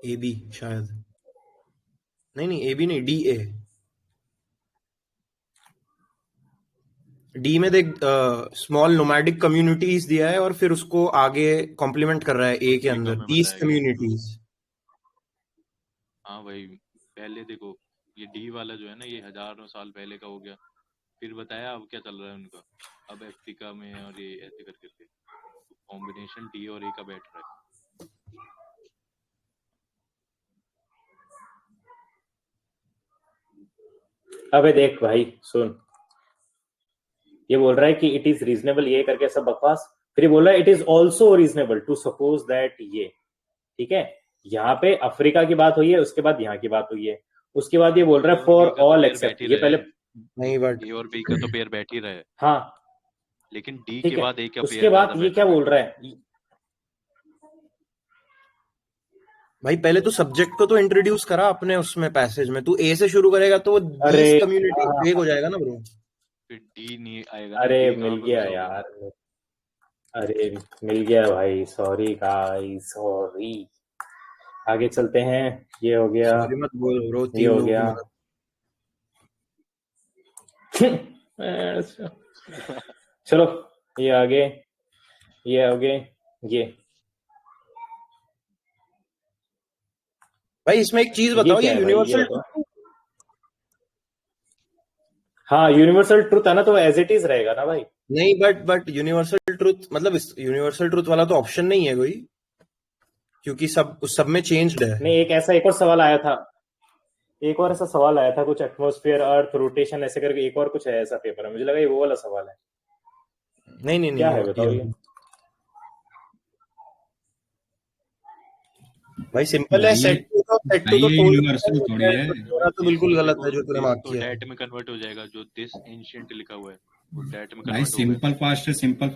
ए बी शायद। नहीं ए बी नहीं, DA। डी में देख, स्मॉल नोमैडिक कम्युनिटीज दिया है और फिर उसको आगे कॉम्प्लीमेंट कर रहा है ए के अंदर, दीज कम्युनिटीज। हाँ भाई, पहले देखो ये डी वाला जो है ना, ये हजारों साल पहले का हो गया, फिर बताया अब क्या चल रहा है उनका, अब अफ्रीका में, और ये ऐसे करके कॉम्बिनेशन डी और ए का बैठ रहा है। अबे देख भाई सुन, ये बोल रहा है कि इट इज रीजनेबल ये करके सब बकवास, फिर ये बोल रहा है it is also reasonable to suppose that ये, ठीक है, यहाँ पे अफ्रीका की बात हुई है, उसके बाद यहाँ की बात हुई है, उसके बाद ये बोल रहा है फॉर ऑल एक्सेप्ट, ये पहले नहीं बट ए और बी का तो पेयर बैठ ही रहा है, हाँ लेकिन डी ठीक के है, बाद ए का उसके पेयर बाद ज्यादा ये बैठ क्या रहा है। बोल रहा है, भाई पहले तो सब्जेक्ट को तो इंट्रोड्यूस करा अपने उसमें पैसेज में, तू ए से शुरू करेगा तो वो अरे बीस कम्युनिटी वेग हो जाएगा ना ब्रो। फिर डी नहीं आएगा ना, अरे डी कहाँ मिल पे गया घुसा होगा? यार, अरे मिल गया भाई, सॉरी गाइस सॉरी। आगे चलते हैं, ये हो गया, सॉरी मत बोल ब्रो, ये तीन हो लोगों की गया। मदद। चलो ये आगे, ये आगे, ये भाई इसमें एक चीज ये बताओ, क्या ये है भाई, ये यूनिवर्सल बताओ। हाँ यूनिवर्सल ट्रूथ है ना, तो एज इट इज रहेगा ना भाई। नहीं बट यूनिवर्सल ट्रूथ मतलब यूनिवर्सल ट्रूथ वाला तो ऑप्शन नहीं है कोई, क्योंकि सब में चेंज्ड है। नहीं, एक और सवाल आया था, एक और ऐसा सवाल आया था कुछ, एटमॉस्फेयर अर्थ रोटेशन ऐसे करके एक और कुछ है ऐसा पेपर है, मुझे लगा ये वो वाला सवाल है। नहीं क्या है बताओ ये। भाई सिंपल है, भाई सेट टू तो भाई ये यूनिवर्सल थोड़ी है। तो बिल्कुल गलत है जो तूने मार्क तो किया। डैट में कन्वर्ट हो जाएगा, जो दिस एंशिएंट लिखा हुआ है वो डैट में भाई कन्वर्ट होगा। सिंपल पास्ट है, सिंपल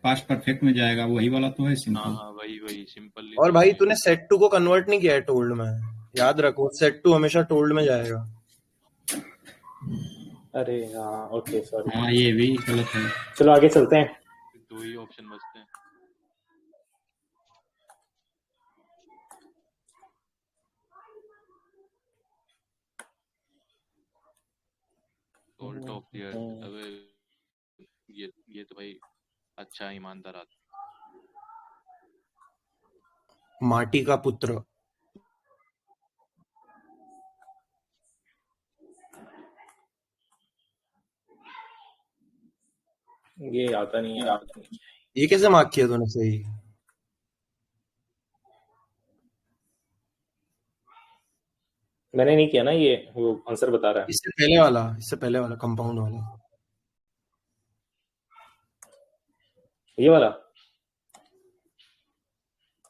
पास्ट परफेक्ट में जाएगा, वही वाला तो है हाँ सिंपल। हाँ वही सिंपल। और भाई तूने सेट टू को कन्वर्ट नहीं किया है टोल्ड में, याद रखो सेट टू हमेशा टोल्ड में जाएगा। अरे हाँ ओके सॉरी। हाँ ये भी गलत है। चलो आगे चलते हैं। दो ही ऑप्शन बचते हैं। सॉल्ट ऑफ द अर्थ, अबे ये तो भाई अच्छा ईमानदार आदमी। माटी का पुत्र, ये आता नहीं है, ये कैसे मार्क किया तूने सही? मैंने नहीं किया ना, ये वो आंसर बता रहा है। इससे पहले वाला कंपाउंड वाला, ये वाला,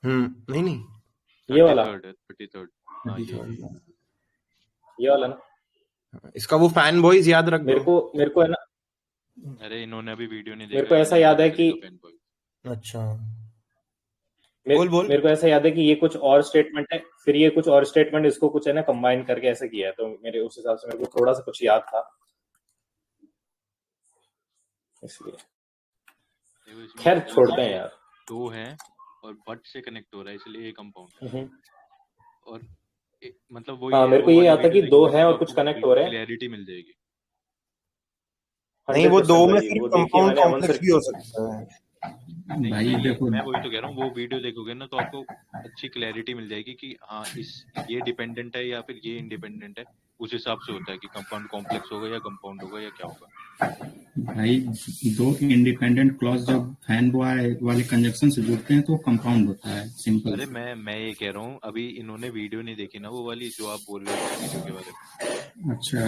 नहीं ये वाला, 33rd। ये वाला ना। इसका वो फैन बॉयज याद रख। मेरे को है ना, अरे इन्होंने अभी वीडियो नहीं देखा। मेरे को ऐसा याद है कि अच्छा बोल मेरे को ऐसा याद है कि ये कुछ और स्टेटमेंट है, फिर ये कुछ और स्टेटमेंट, इसको कुछ है ना कंबाइन करके ऐसे किया है, तो मेरे उस हिसाब से मेरे को थोड़ा सा कुछ याद था इसलिए। खैर छोड़ते हैं यार। दो है और बट से कनेक्ट हो रहा है इसलिए ये कंपाउंड। और मतलब वो मेरे को ये याद था कि दो है और कुछ कनेक्ट हो रहे हैं, क्लैरिटी मिल जाएगी। नहीं वो दो में सिर्फ कंपाउंड कॉम्प्लेक्स भी हो सकता है। भाई देखो मैं वही तो कह रहा हूँ, वो वीडियो देखोगे ना तो आपको अच्छी क्लैरिटी मिल जाएगी कि हाँ ये डिपेंडेंट है या फिर ये इंडिपेंडेंट है। उस हिसाब से होता है कि कंपाउंड कॉम्प्लेक्स होगा या कंपाउंड होगा या क्या होगा। भाई दो इंडिपेंडेंट क्लॉज जब फैन बॉय वाले कंजक्शन से जुड़ते हैं तो कंपाउंड होता है, सिंपल। अरे मैं ये कह रहा हूँ, अभी इन्होंने वीडियो नहीं देखी ना, वो वाली जो आप बोल रहे हो वीडियो के बारे में। अच्छा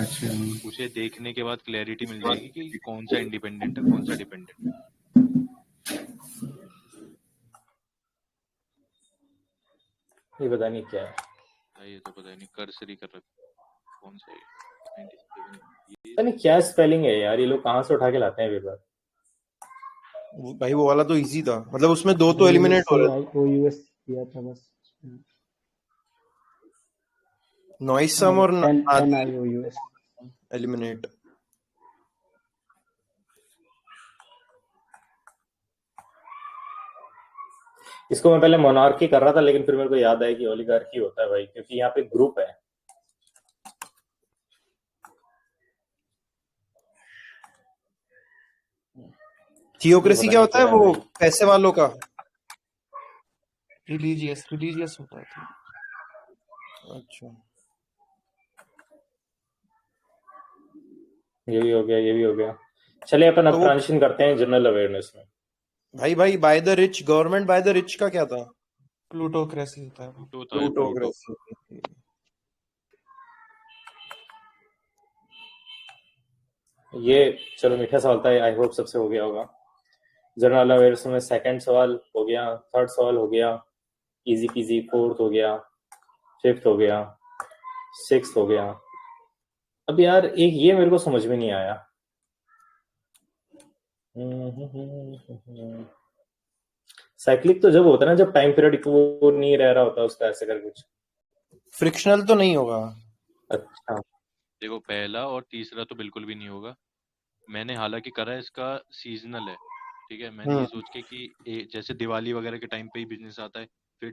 उसे देखने के बाद क्लैरिटी मिल जाएगी कि कौन सा इंडिपेंडेंट है कौन सा डिपेंडेंट है। ये पता नहीं क्या है, ये तो पता नहीं कर्सरी कर रखा कौन सा है। पता नहीं क्या स्पेलिंग है यार, ये लोग कहाँ से उठा के लाते हैं पेपर। भाई वो वाला तो इजी था, मतलब उसमें दो तो एलिमिनेट हो रहे थे। OUS किया था बस, नॉइस सम और NIOUS एलिमिनेट। इसको मैं पहले मोनार्की कर रहा था, लेकिन फिर मेरे को याद आया कि ओलिगार्की होता है भाई, क्योंकि यहाँ पे ग्रुप है। थियोक्रेसी क्या होता है? वो पैसे वालों का रिलीजियस होता है। अच्छा ये भी हो गया। चलिए अपन अब ट्रांजिशन करते हैं जनरल अवेयरनेस में। भाई by the rich, government by the rich का क्या था? प्लूटोक्रेसी होता है। प्लूटोक्रेसी। ये चलो मीठा सवाल था, आई होप सबसे हो गया होगा। जनरल अवेयर्स में सेकंड सवाल हो गया, थर्ड सवाल हो गया, इजी पीजी, फोर्थ हो गया, फिफ्थ हो गया, सिक्स्थ हो गया। अब यार एक ये मेरे को समझ में नहीं आया। साइक्लिक तो जब होता है ना जब टाइम पीरियड वो नहीं रह रहा होता उसका, ऐसे कर कुछ। फ्रिक्शनल तो नहीं होगा। अच्छा, देखो पहला और तीसरा तो बिल्कुल भी नहीं होगा। मैंने हालांकि करा है इसका सीजनल है, ठीक है। मैंने ये सोच के कि जैसे दिवाली वगैरह के टाइम पे ही बिजनेस आता है, फिर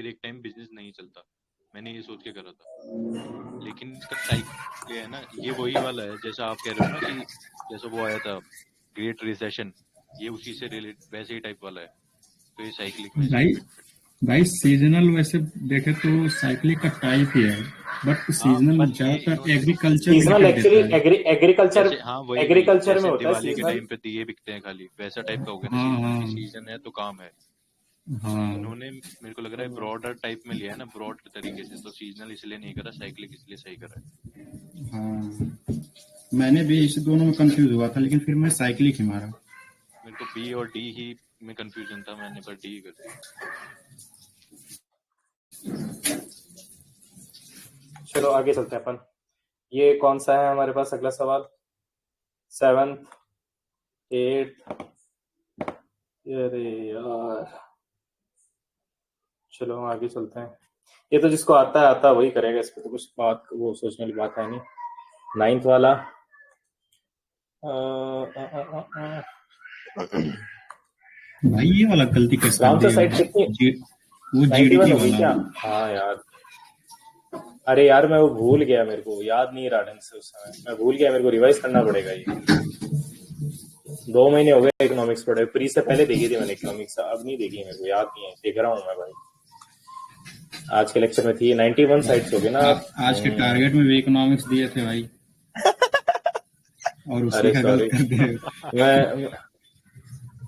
एक टाइम बिजनेस नहीं चलता, मैंने ये सोच के करा था। लेकिन इसका साइकिल है ना, ये वही वाला है जैसा आप कह रहे हो ना कि जैसा वो आया था ग्रेट रिसेशन, ये उसी से रिलेट वैसे ही टाइप वाला है। तो ये साइक्लिक में भाई सीजनल वैसे देखे तो साइक्लिक का टाइप ही है, बट सीजनल ज्यादातर एग्रीकल्चर सीजनल एक्चुअली एग्रीकल्चर वही एग्रीकल्चर में जैसे होता है दिवाली के सीजनल। टाइम पे दिए बिकते हैं खाली, वैसा टाइप का हो गया ना सीजन, सीजन है तो काम है। हाँ उन्होंने मेरे को लग रहा है ब्रॉडर टाइप में लिया है ना, ब्रॉड तरीके से, तो सीजनल इसलिए नहीं करा, साइक्लिक इसलिए सही करा है। हाँ, मैंने भी इस दोनों में कंफ्यूज हुआ था, लेकिन फिर मैं साइक्लिक ही मारा। मेरे को बी और डी ही में कंफ्यूजन था, मैंने पर डी कर दिया। चलो आगे चलते हैं अपन। ये कौन सा है हमारे पास अगला सवाल? 7th 8th। अरे यार चलो आगे चलते हैं। ये तो जिसको आता है आता वही करेगा, इस पे तो कुछ बात वो सोचने की बात है नहीं। 9th वाला भाई ये वाला गलती कैसे कौन सा कर साइड दी? कितनी? वो 91 जीडीटी होगी क्या? वाला। हाँ यार, अरे यार मैं वो भूल गया, मेरे को याद नहीं रहा ढंग से उस समय, मैं भूल गया, मेरे को रिवाइज करना पड़ेगा। ये 2 महीने हो गए इकोनॉमिक्स पढ़े, प्री से पहले देखी थी मैंने इकोनॉमिक्स, अब नहीं देखी, मेरे को याद नहीं है, देख रहा हूँ मैं भाई। आज के लेक्चर में थी 91 साइड्स हो गए ना। आज के टारगेट में भी इकोनॉमिक्स दिए थे भाई, और उसी का गलत कर दिए।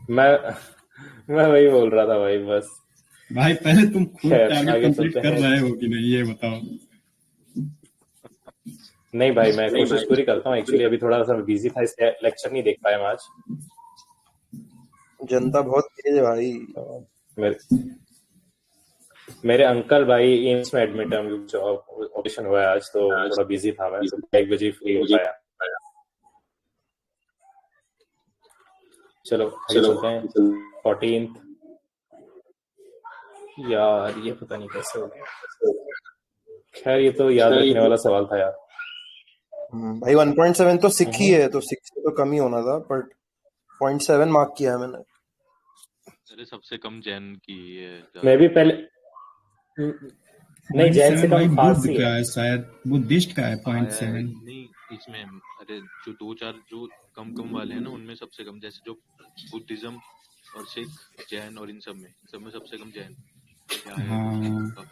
मैं वही बोल रहा था भाई, बस भाई पहले तुम खुद टारगेट कंप्लीट चलते कर हैं। रहे हो कि नहीं ये बताओ। नहीं भाई, मैं कोशिश पूरी करता हूँ। एक्चुअली अभी थोड़ा सा बिजी था, इसलिए लेक्चर नहीं देख पाया मैं आज। जनता बहुत तेज है भाई। मेरे अंकल भाई एम्स में एडमिट है, ऑपरेशन हुआ है आज, तो थोड़ा बिजी था मैं, तो 1 बजे फ्री हो पाया। चलो आगे चलते हैं। 14th यार, ये पता नहीं कैसे हो गया। खैर ये तो याद रखने वाला सवाल था यार। भाई 1.7 तो 6 ही है, तो 6 से तो कम ही होना था, बट 0.7 मार्क किया है मैंने। अरे सबसे कम जैन की है। मैं भी पहले नहीं, जैन से कम फारसी का है शायद, बुद्धिस्ट का है 0.7। नहीं इसमें, अरे जो 2-4 जो कम वाले हैं ना, उनमें सबसे कम, जैसे जो बुद्धिज्म और सिख जैन और इन सब में सबसे कम जैन। हाँ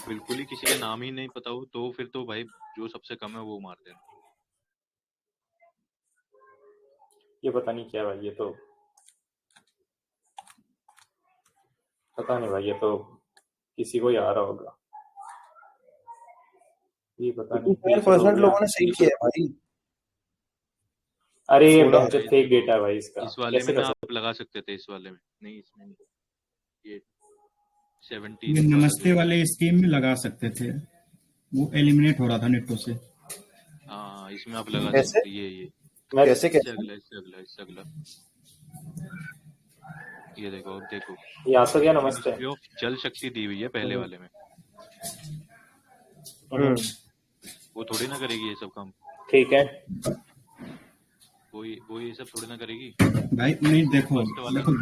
बिल्कुल ही किसी का नाम ही नहीं पता हो तो फिर तो भाई जो सबसे कम है वो मार देना। ये पता नहीं क्या भाई, ये तो पता नहीं भाई, ये तो किसी को ही आ रहा होगा, ये पता नहीं। 10% लोगों ने सही किया है भाई। अरे ये फेक डेटा है भाई इसका। इस वाले में आप लगा सकते थे, इस वाले में नहीं, इसमें नहीं। ये 17 ये नमस्ते वाले स्कीम में लगा सकते थे, वो एलिमिनेट हो रहा था नेटो से। हाँ इसमें आप लगा सकते। ये कैसे इससे अगला ये देखो, अब देखो ये आता क्या? नमस्ते जल शक्ति दी हुई है पहले वाले में। वो थोड़ी ना करेगी ये सब काम। ठीक है, वो ये सब थोड़ी ना करेगी भाई। नहीं देखो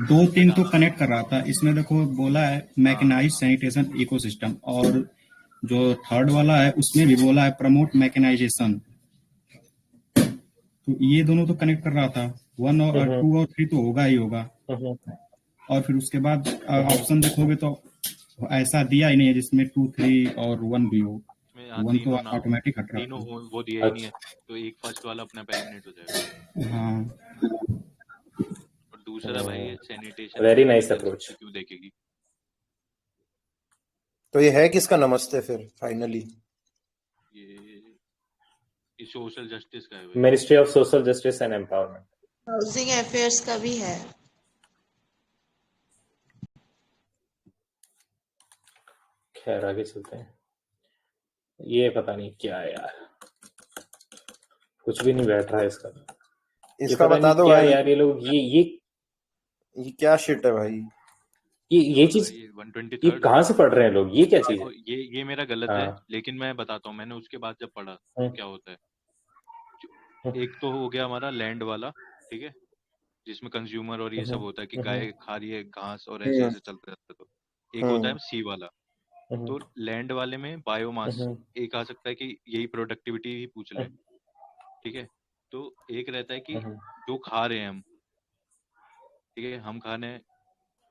2-3 तो कनेक्ट कर रहा था इसमें। देखो बोला है मैकेनाइज सैनिटेशन इकोसिस्टम, और जो थर्ड वाला है उसमें भी बोला है प्रमोट मैकेनाइजेशन, तो ये दोनों तो कनेक्ट कर रहा था। 1 और 2 और 3 तो होगा ही होगा। और फिर उसके बाद ऑप्शन देखोगे तो ऐसा दिया ही नहीं है जिसमें 2, 3 और 1 भी हो। 1 तो ऑटोमेटिक हट रहा है। तीनों वो दिया ही नहीं है, तो एक फर्स्ट वाला अपना एलिमिनेट हो जाएगा। हाँ, और दूसरा भाई सैनिटेशन। Very nice approach. क्यों देखेगी? तो ये है किसका नमस्ते फिर फाइनली? ये सोशल जस्टिस का है, ministry of social justice and empowerment. Housing affairs का भी है। खैर आगे चलते हैं। ये पता नहीं क्या है यार, कुछ भी नहीं बैठ रहा है इसका। ये इसका पता बता नहीं दो क्या भाई, यार, ये लोग ये क्या शिट है भाई। ये चीज ये ये 123rd कहाँ से पढ़ रहे हैं लोग, ये क्या चीज देखो है? ये मेरा गलत है, हाँ। लेकिन मैं बताता हूँ मैंने उसके बाद जब पढ़ा तो हम्म, क्या होता है। हम्म, एक तो हो गया हमारा लैंड वाला, ठीक है, जिसमें कंज्यूमर और ये सब होता है कि गाय खा रही है घास और ऐसे हम्म ऐसे चलते रहता है। तो एक होता हम्म है सी वाला। हम्म, तो लैंड वाले में बायोमास हम्म, एक आ सकता है कि यही प्रोडक्टिविटी ही पूछ ले, ठीक है। तो एक रहता है कि हम्म, जो खा रहे हैं हम, ठीक है, हम खाने,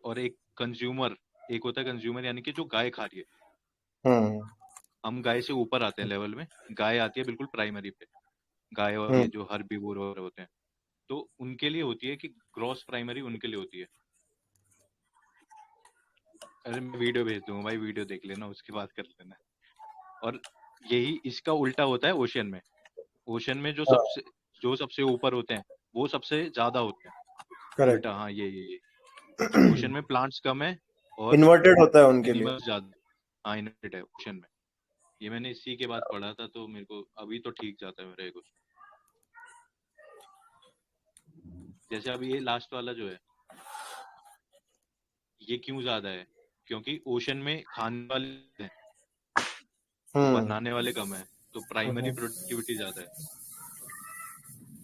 और एक कंज्यूमर, एक होता है कंज्यूमर यानी कि जो गाय खा रही है। हम्म हम गाय से ऊपर आते हैं लेवल में, गाय आती है बिल्कुल प्राइमरी पे, गाय और हम्म ये जो हर्बीवोर वगैरह होते हैं, तो उनके लिए होती है कि ग्रॉस प्राइमरी उनके लिए होती है। अरे मैं वीडियो भेज दूंगा भाई, वीडियो देख लेना उसके बाद कर लेना। और यही इसका उल्टा होता है ओशियन में। ओशन में जो सबसे ऊपर होते हैं वो सबसे ज्यादा होते हैं। करेक्ट। उल्टा, हाँ ये ओशन में प्लांट्स कम है और इन्वर्टेड होता है उनके लिए। एनिमल्स ज्यादा। हाँ इन्वर्टेड है ओशन में। ये मैंने इसी के बाद पढ़ा था, तो मेरे को अभी तो ठीक जाता है मेरा ये कुछ। जैसे अभी ये लास्ट वाला जो है, ये क्यों ज्यादा है, क्योंकि ओशन में खाने वाले हैं, बनाने वाले कम है, तो प्राइमरी प्रोडक्टिविटी ज्यादा है।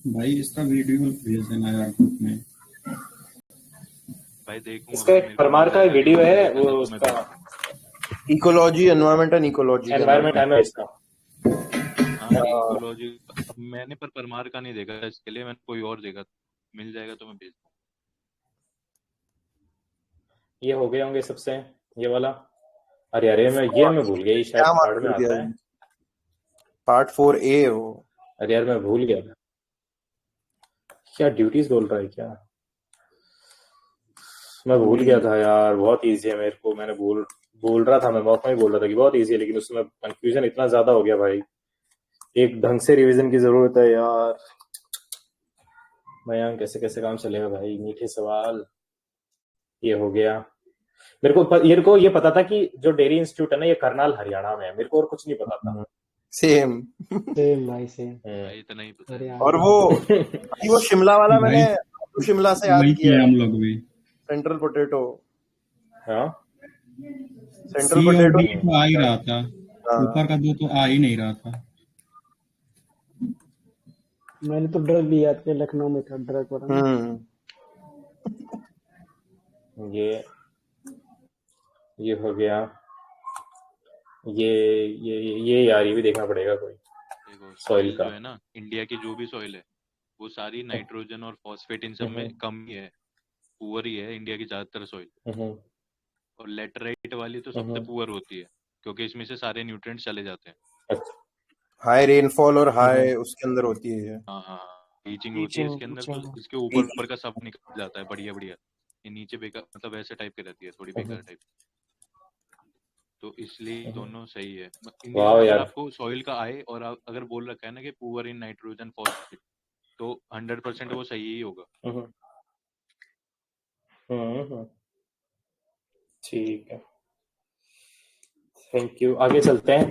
भाई इसका वीडियो भेज देना यार ग्रुप में। भाई देखूंगा इसका भाई, एक मेरे को परमार मिल का जाएगा वीडियो लिंक है, भेजना वो तो मैं उसका भेज इकोलॉजी, एनवायरमेंट एंड इकोलॉजी का नाम एनवायरमेंट है। है इसका। हाँ इकोलॉजी। मैंने पर परमार का नहीं देखा, इसके लिए मैंने कोई और देखा, मिल जाएगा तो मैं भेज दूंगा। ये हो गए होंगे सबसे, ये वाला। अरे मैं भूल गया, ये शायद क्या मार्क थर्ड में कर दिया आता है। पार्ट 4A हो। अरे यार मैं भूल गया, क्या ड्यूटीज बोल रहा है क्या, मैं भूल गया था यार। बहुत इजी है मेरे को, मैंने बोल रहा था, मैं मौका में बोल रहा था कि बहुत इजी है, लेकिन उसमें कंफ्यूजन इतना ज्यादा हो गया भाई। एक ढंग से रिवीजन की जरूरत है यार। मयंक कैसे कैसे काम चलेगा भाई, मीठे सवाल। ये हो गया। मेरे को ये पता था कि जो डेयरी इंस्टीट्यूट है ना, ये करनाल हरियाणा में है, मेरे को और कुछ नहीं पता था। सेम भाई सेम। भाई इतना ही पता है। और वो शिमला वाला मैंने शिमला से याद वही किया किया है। हम लोग भी। Central potato. हाँ सेंट्रल सी और पोटैटो डी तो आ ही रहा था, ऊपर का 2 तो आ ही नहीं रहा था। मैंने तो ड्रग भी याद किया, लखनऊ में था ड्रग वाला। ये हो गया। ये यार ये भी देखना पड़ेगा कोई। देखो सॉइल सॉइल का जो है ना, इंडिया की जो भी सॉइल है वो सारी नाइट्रोजन और फॉस्फेट इन सब में कम ही है, पुअर ही है इंडिया की ज्यादातर सॉइल। और लेटराइट वाली तो सबसे पुअर होती है, क्योंकि इसमें से सारे न्यूट्रिएंट्स चले जाते हैं। हाई रेनफॉल और हाई उसके अंदर होती है। हाँ टीचिंग होती है इसके अंदर, तो इसके ऊपर का सब निकल जाता है बढ़िया बढ़िया। ये नीचे बेकार, मतलब ऐसे टाइप की रहती है, थोड़ी बेकार टाइप। तो इसलिए दोनों सही है। इंडिया में अगर आपको सॉइल का आए और अगर बोल रखा है ना कि पुअर इन नाइट्रोजन फॉस्फेट, तो 100% वो सही ही होगा। ठीक है, थैंक यू। आगे चलते हैं।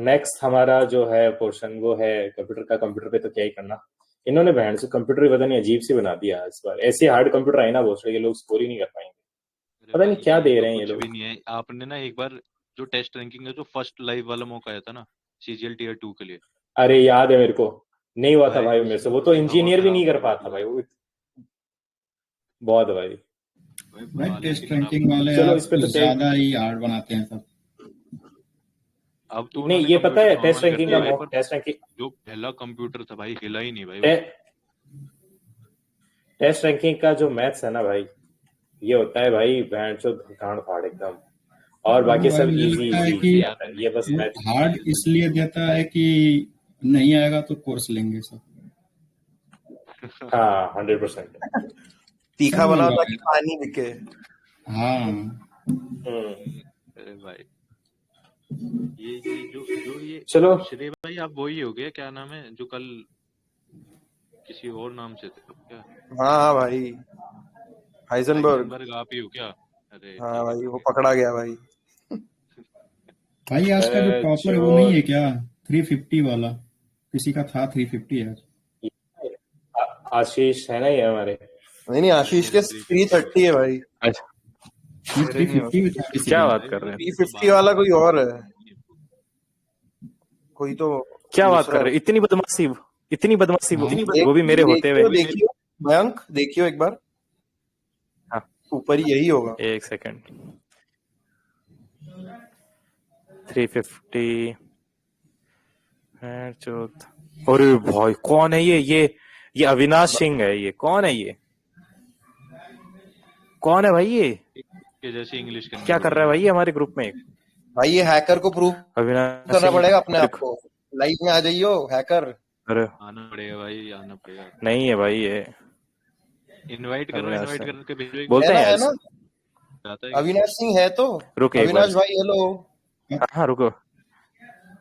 नेक्स्ट हमारा जो है पोर्शन वो है कंप्यूटर का। कंप्यूटर पे तो क्या ही करना, इन्होंने बहन से कंप्यूटर पता नहीं अजीब सी बना दिया इस बार। ऐसे हार्ड कंप्यूटर आए ना बहुत सारे, ये लोग स्कोर ही नहीं कर पाएंगे, पता नहीं क्या दे रहे हैं ये लोग। कुछ भी नहीं है। आपने ना एक बार जो टेस्ट रैंकिंग का जो फर्स्ट लाइव वाला मौका आया था ना CGL Tier 2 के लिए, अरे याद है मेरे को, नहीं हुआ था भाई मेरे से। वो तो इंजीनियर भी नहीं कर पाता भाई, वो बहुत भाई। टेस्ट रैंकिंग वाले चलो आप इस पे तो ज्यादा ही हार्ड बनाते हैं सब। अब तो नहीं ये पता है, टेस्ट रैंकिंग का मॉक टेस्ट रैंकिंग जो पहला कंप्यूटर था भाई, हिला ही नहीं भाई। टेस्ट रैंकिंग का जो मैथ्स है ना भाई, ये होता है भाई बैंड चो गांड फाड़ एकदम, और बाकी सब इजी इजी आता है। ये बस मैथ हार्ड इसलिए देता है कि नहीं आएगा तो कोर्स लेंगे सब। हाँ 100%। तीखा बनाओ ताकि पानी बिके। हाँ अरे भाई ये जो ये चलो श्रेय भाई, आप वही हो गए, क्या नाम है जो कल किसी और नाम से थे क्या? हाँ भाई, हाइजनबर्ग। आप ही हो क्या? अरे हाँ भाई, वो पकड़ा गया भाई। भाई आज का जो टॉपर है वो नहीं है क्या 350 वाला? किसी का था 350 यार। आशीष है ना ये हमारे। नहीं, आशीष के 330 है भाई। अच्छा, 350 में था किसी क्या का। बात कर रहे हैं? 350 वाला कोई और है, कोई तो क्या बात दूसरा कर है। रहे हैं? इतनी बदमाशी वो भी मेरे होते हुए। देखियो मयंक, देखियो एक बार। हाँ, ऊपर ही यही होगा। एक सेकंड। 350 है चौथ। अरे भाई कौन है ये अविनाश सिंह है। ये कौन है? ये कौन है भाई? ये जैसे इंग्लिश क्या कर रहा है भाई ये हमारे ग्रुप में? भाई ये हैकर को प्रूव अविनाश करना सिंह पड़ेगा अपने आप को। लाइव में आ जाइयो हैकर। अरे आना पड़ेगा भाई, आना पड़ेगा। नहीं है भाई ये। इनवाइट करो, अविनाश इनवाइट सिंह। करके भेजो। बोलते हैं है ना? जाता है अविनाश सिंह है तो। रुक एक अविनाश बार। भाई हेलो। हाँ रुको।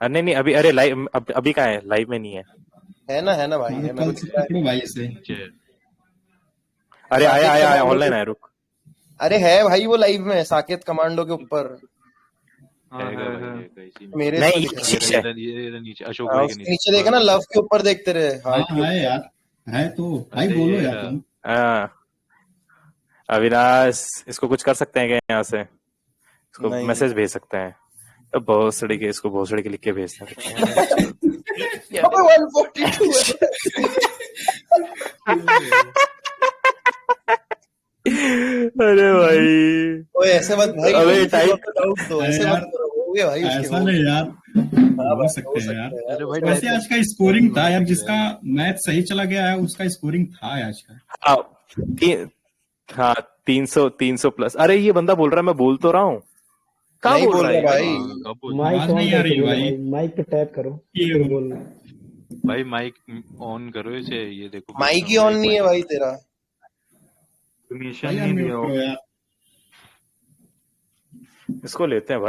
अरे नहीं अभी, अरे लाइव अभी कहाँ है? लाइव में नहीं है। है ना भाई, है। कल से पकड़ो भाई इसे। अरे आया ऑनलाइन आया। रुक। अरे है भाई वो लाइव में साकेत कमांडो के ऊपर। मेरे नहीं, इसमें ये दिखा। शीश है। ये नीचे अशोक हाँ, भाई के उसके नीचे देखा ना, लव के ऊपर देखते रहे। हाँ है यार, है तो भाई बोलो यार तुम। हाँ अविनाश, इसको कुछ कर सकते हैं क्या यहाँ से? इसको नहीं। मैसेज भेज सकते हैं तो भोसड़ी के, इसको भोसड़ी के लिख के भेज सकते हैं। 142 अरे भाई ओए ऐसे मत भाई। अबे टाइप तो ऐसे मत करो, हो गया भाई उसके। ऐसा नहीं यार, हो सकते हैं यार। वैसे आज का स्कोरिंग था यार, जिसका मैच सही चला गया है उसका स्कोरिंग था आज का। हाँ 300 प्लस। अरे ये बंदा बोल रहा है, मैं बोल तो रहा हूँ। कहाँ नहीं बोल रहा है भाई। माइक आवाज ऑन नहीं आ करके रही बोलो भाई। भाई, माइक पे टैप करो ये फिर बोलना। भाई माइक ऑन करो इसे। ये देखो माइक ही ऑन नहीं है भाई तेरा। परमिशन भाई नहीं unmute दिया करो यार। इसको लेते हैं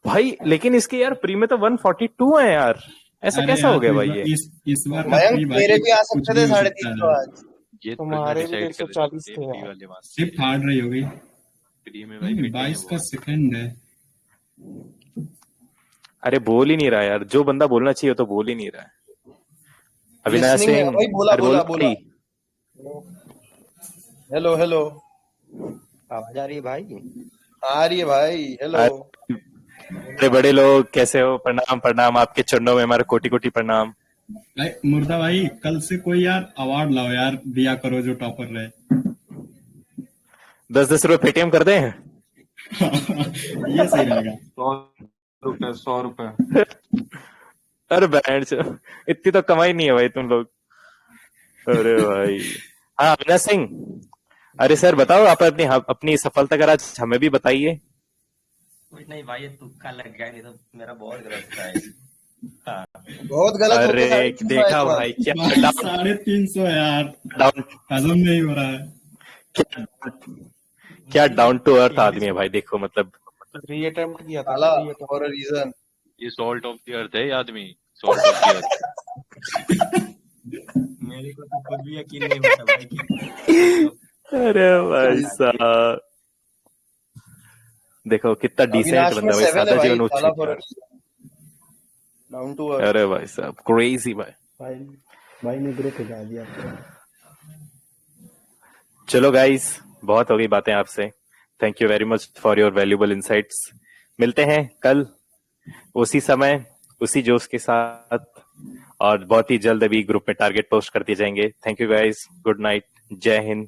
भाई लेकिन इसके यार प्री में तो 142 है यार। ऐसा अरे कैसा यार, हो गया तो भाई ये? इस बार का मयंक free भाई मेरे भी आ कुछ सकते भी थे हो 350 सकता है। आज। ये तुम्हारे भी डिसाइड कर 140 थे फ्री यार। वाले मास्टर शिफ्ट हार्ड रही होगी। फ्री में भाई बेटे 22 का सेकंड है। अरे बोल ही नहीं रहा यार, जो बंदा बोलना चाहिए तो बोल ही नहीं रहा है। अविनाश Listening है सिंह भाई, बोला अरे बोला बोल बोला। Hello hello. आवाज आ रही है भाई? आ रही है भाई, हेलो। अरे बड़े लोग कैसे हो? प्रणाम प्रणाम, आपके चरणों में हमारा कोटि कोटि प्रणाम। भाई मुर्दा भाई, कल से कोई यार अवार्ड लाओ यार, दिया करो जो टॉपर रहे। 10-10 रुपए पेटीएम कर दें? ये सही रहेगा। 100 रुपए। अरे बैंड इतनी तो कमाई नहीं है भाई तुम लोग। अरे भाई हाँ अविनाश सिंह, अरे सर बताओ आप अपनी सफलता का राज हमें भी बताइए। कुछ नहीं भाई, ये तुक्का लग गया, नहीं तो मेरा बहुत गलत था। हाँ। बहुत गलत हो गया। अरे देखा भाई क्या 350 यार, हजम नहीं हो रहा है। क्या डाउन टू अर्थ आदमी है भाई। देखो मतलब री अटेम्प्ट किया था साला फॉर अ रीजन। ये सॉल्ट ऑफ द अर्थ है ये आदमी, सॉल्ट ऑफ द अर्थ। मेरे को तो खुद भी यकीन नहीं होता भाई कि अरे भाई साहब देखो कितना डिसेंट बंदा भाई, सादा जीवन डाउन टू अर्थ। अरे भाई साहब क्रेजी भाई। भाई ने ग्रुप भेजा दिया। चलो गाइस, बहुत हो गई बातें आपसे। Thank you very much for your valuable insights. मिलते हैं कल उसी समय उसी जोश के साथ, और बहुत ही जल्द अभी ग्रुप में टारगेट पोस्ट कर दिए जाएंगे। Thank you guys, good night, जय हिंद।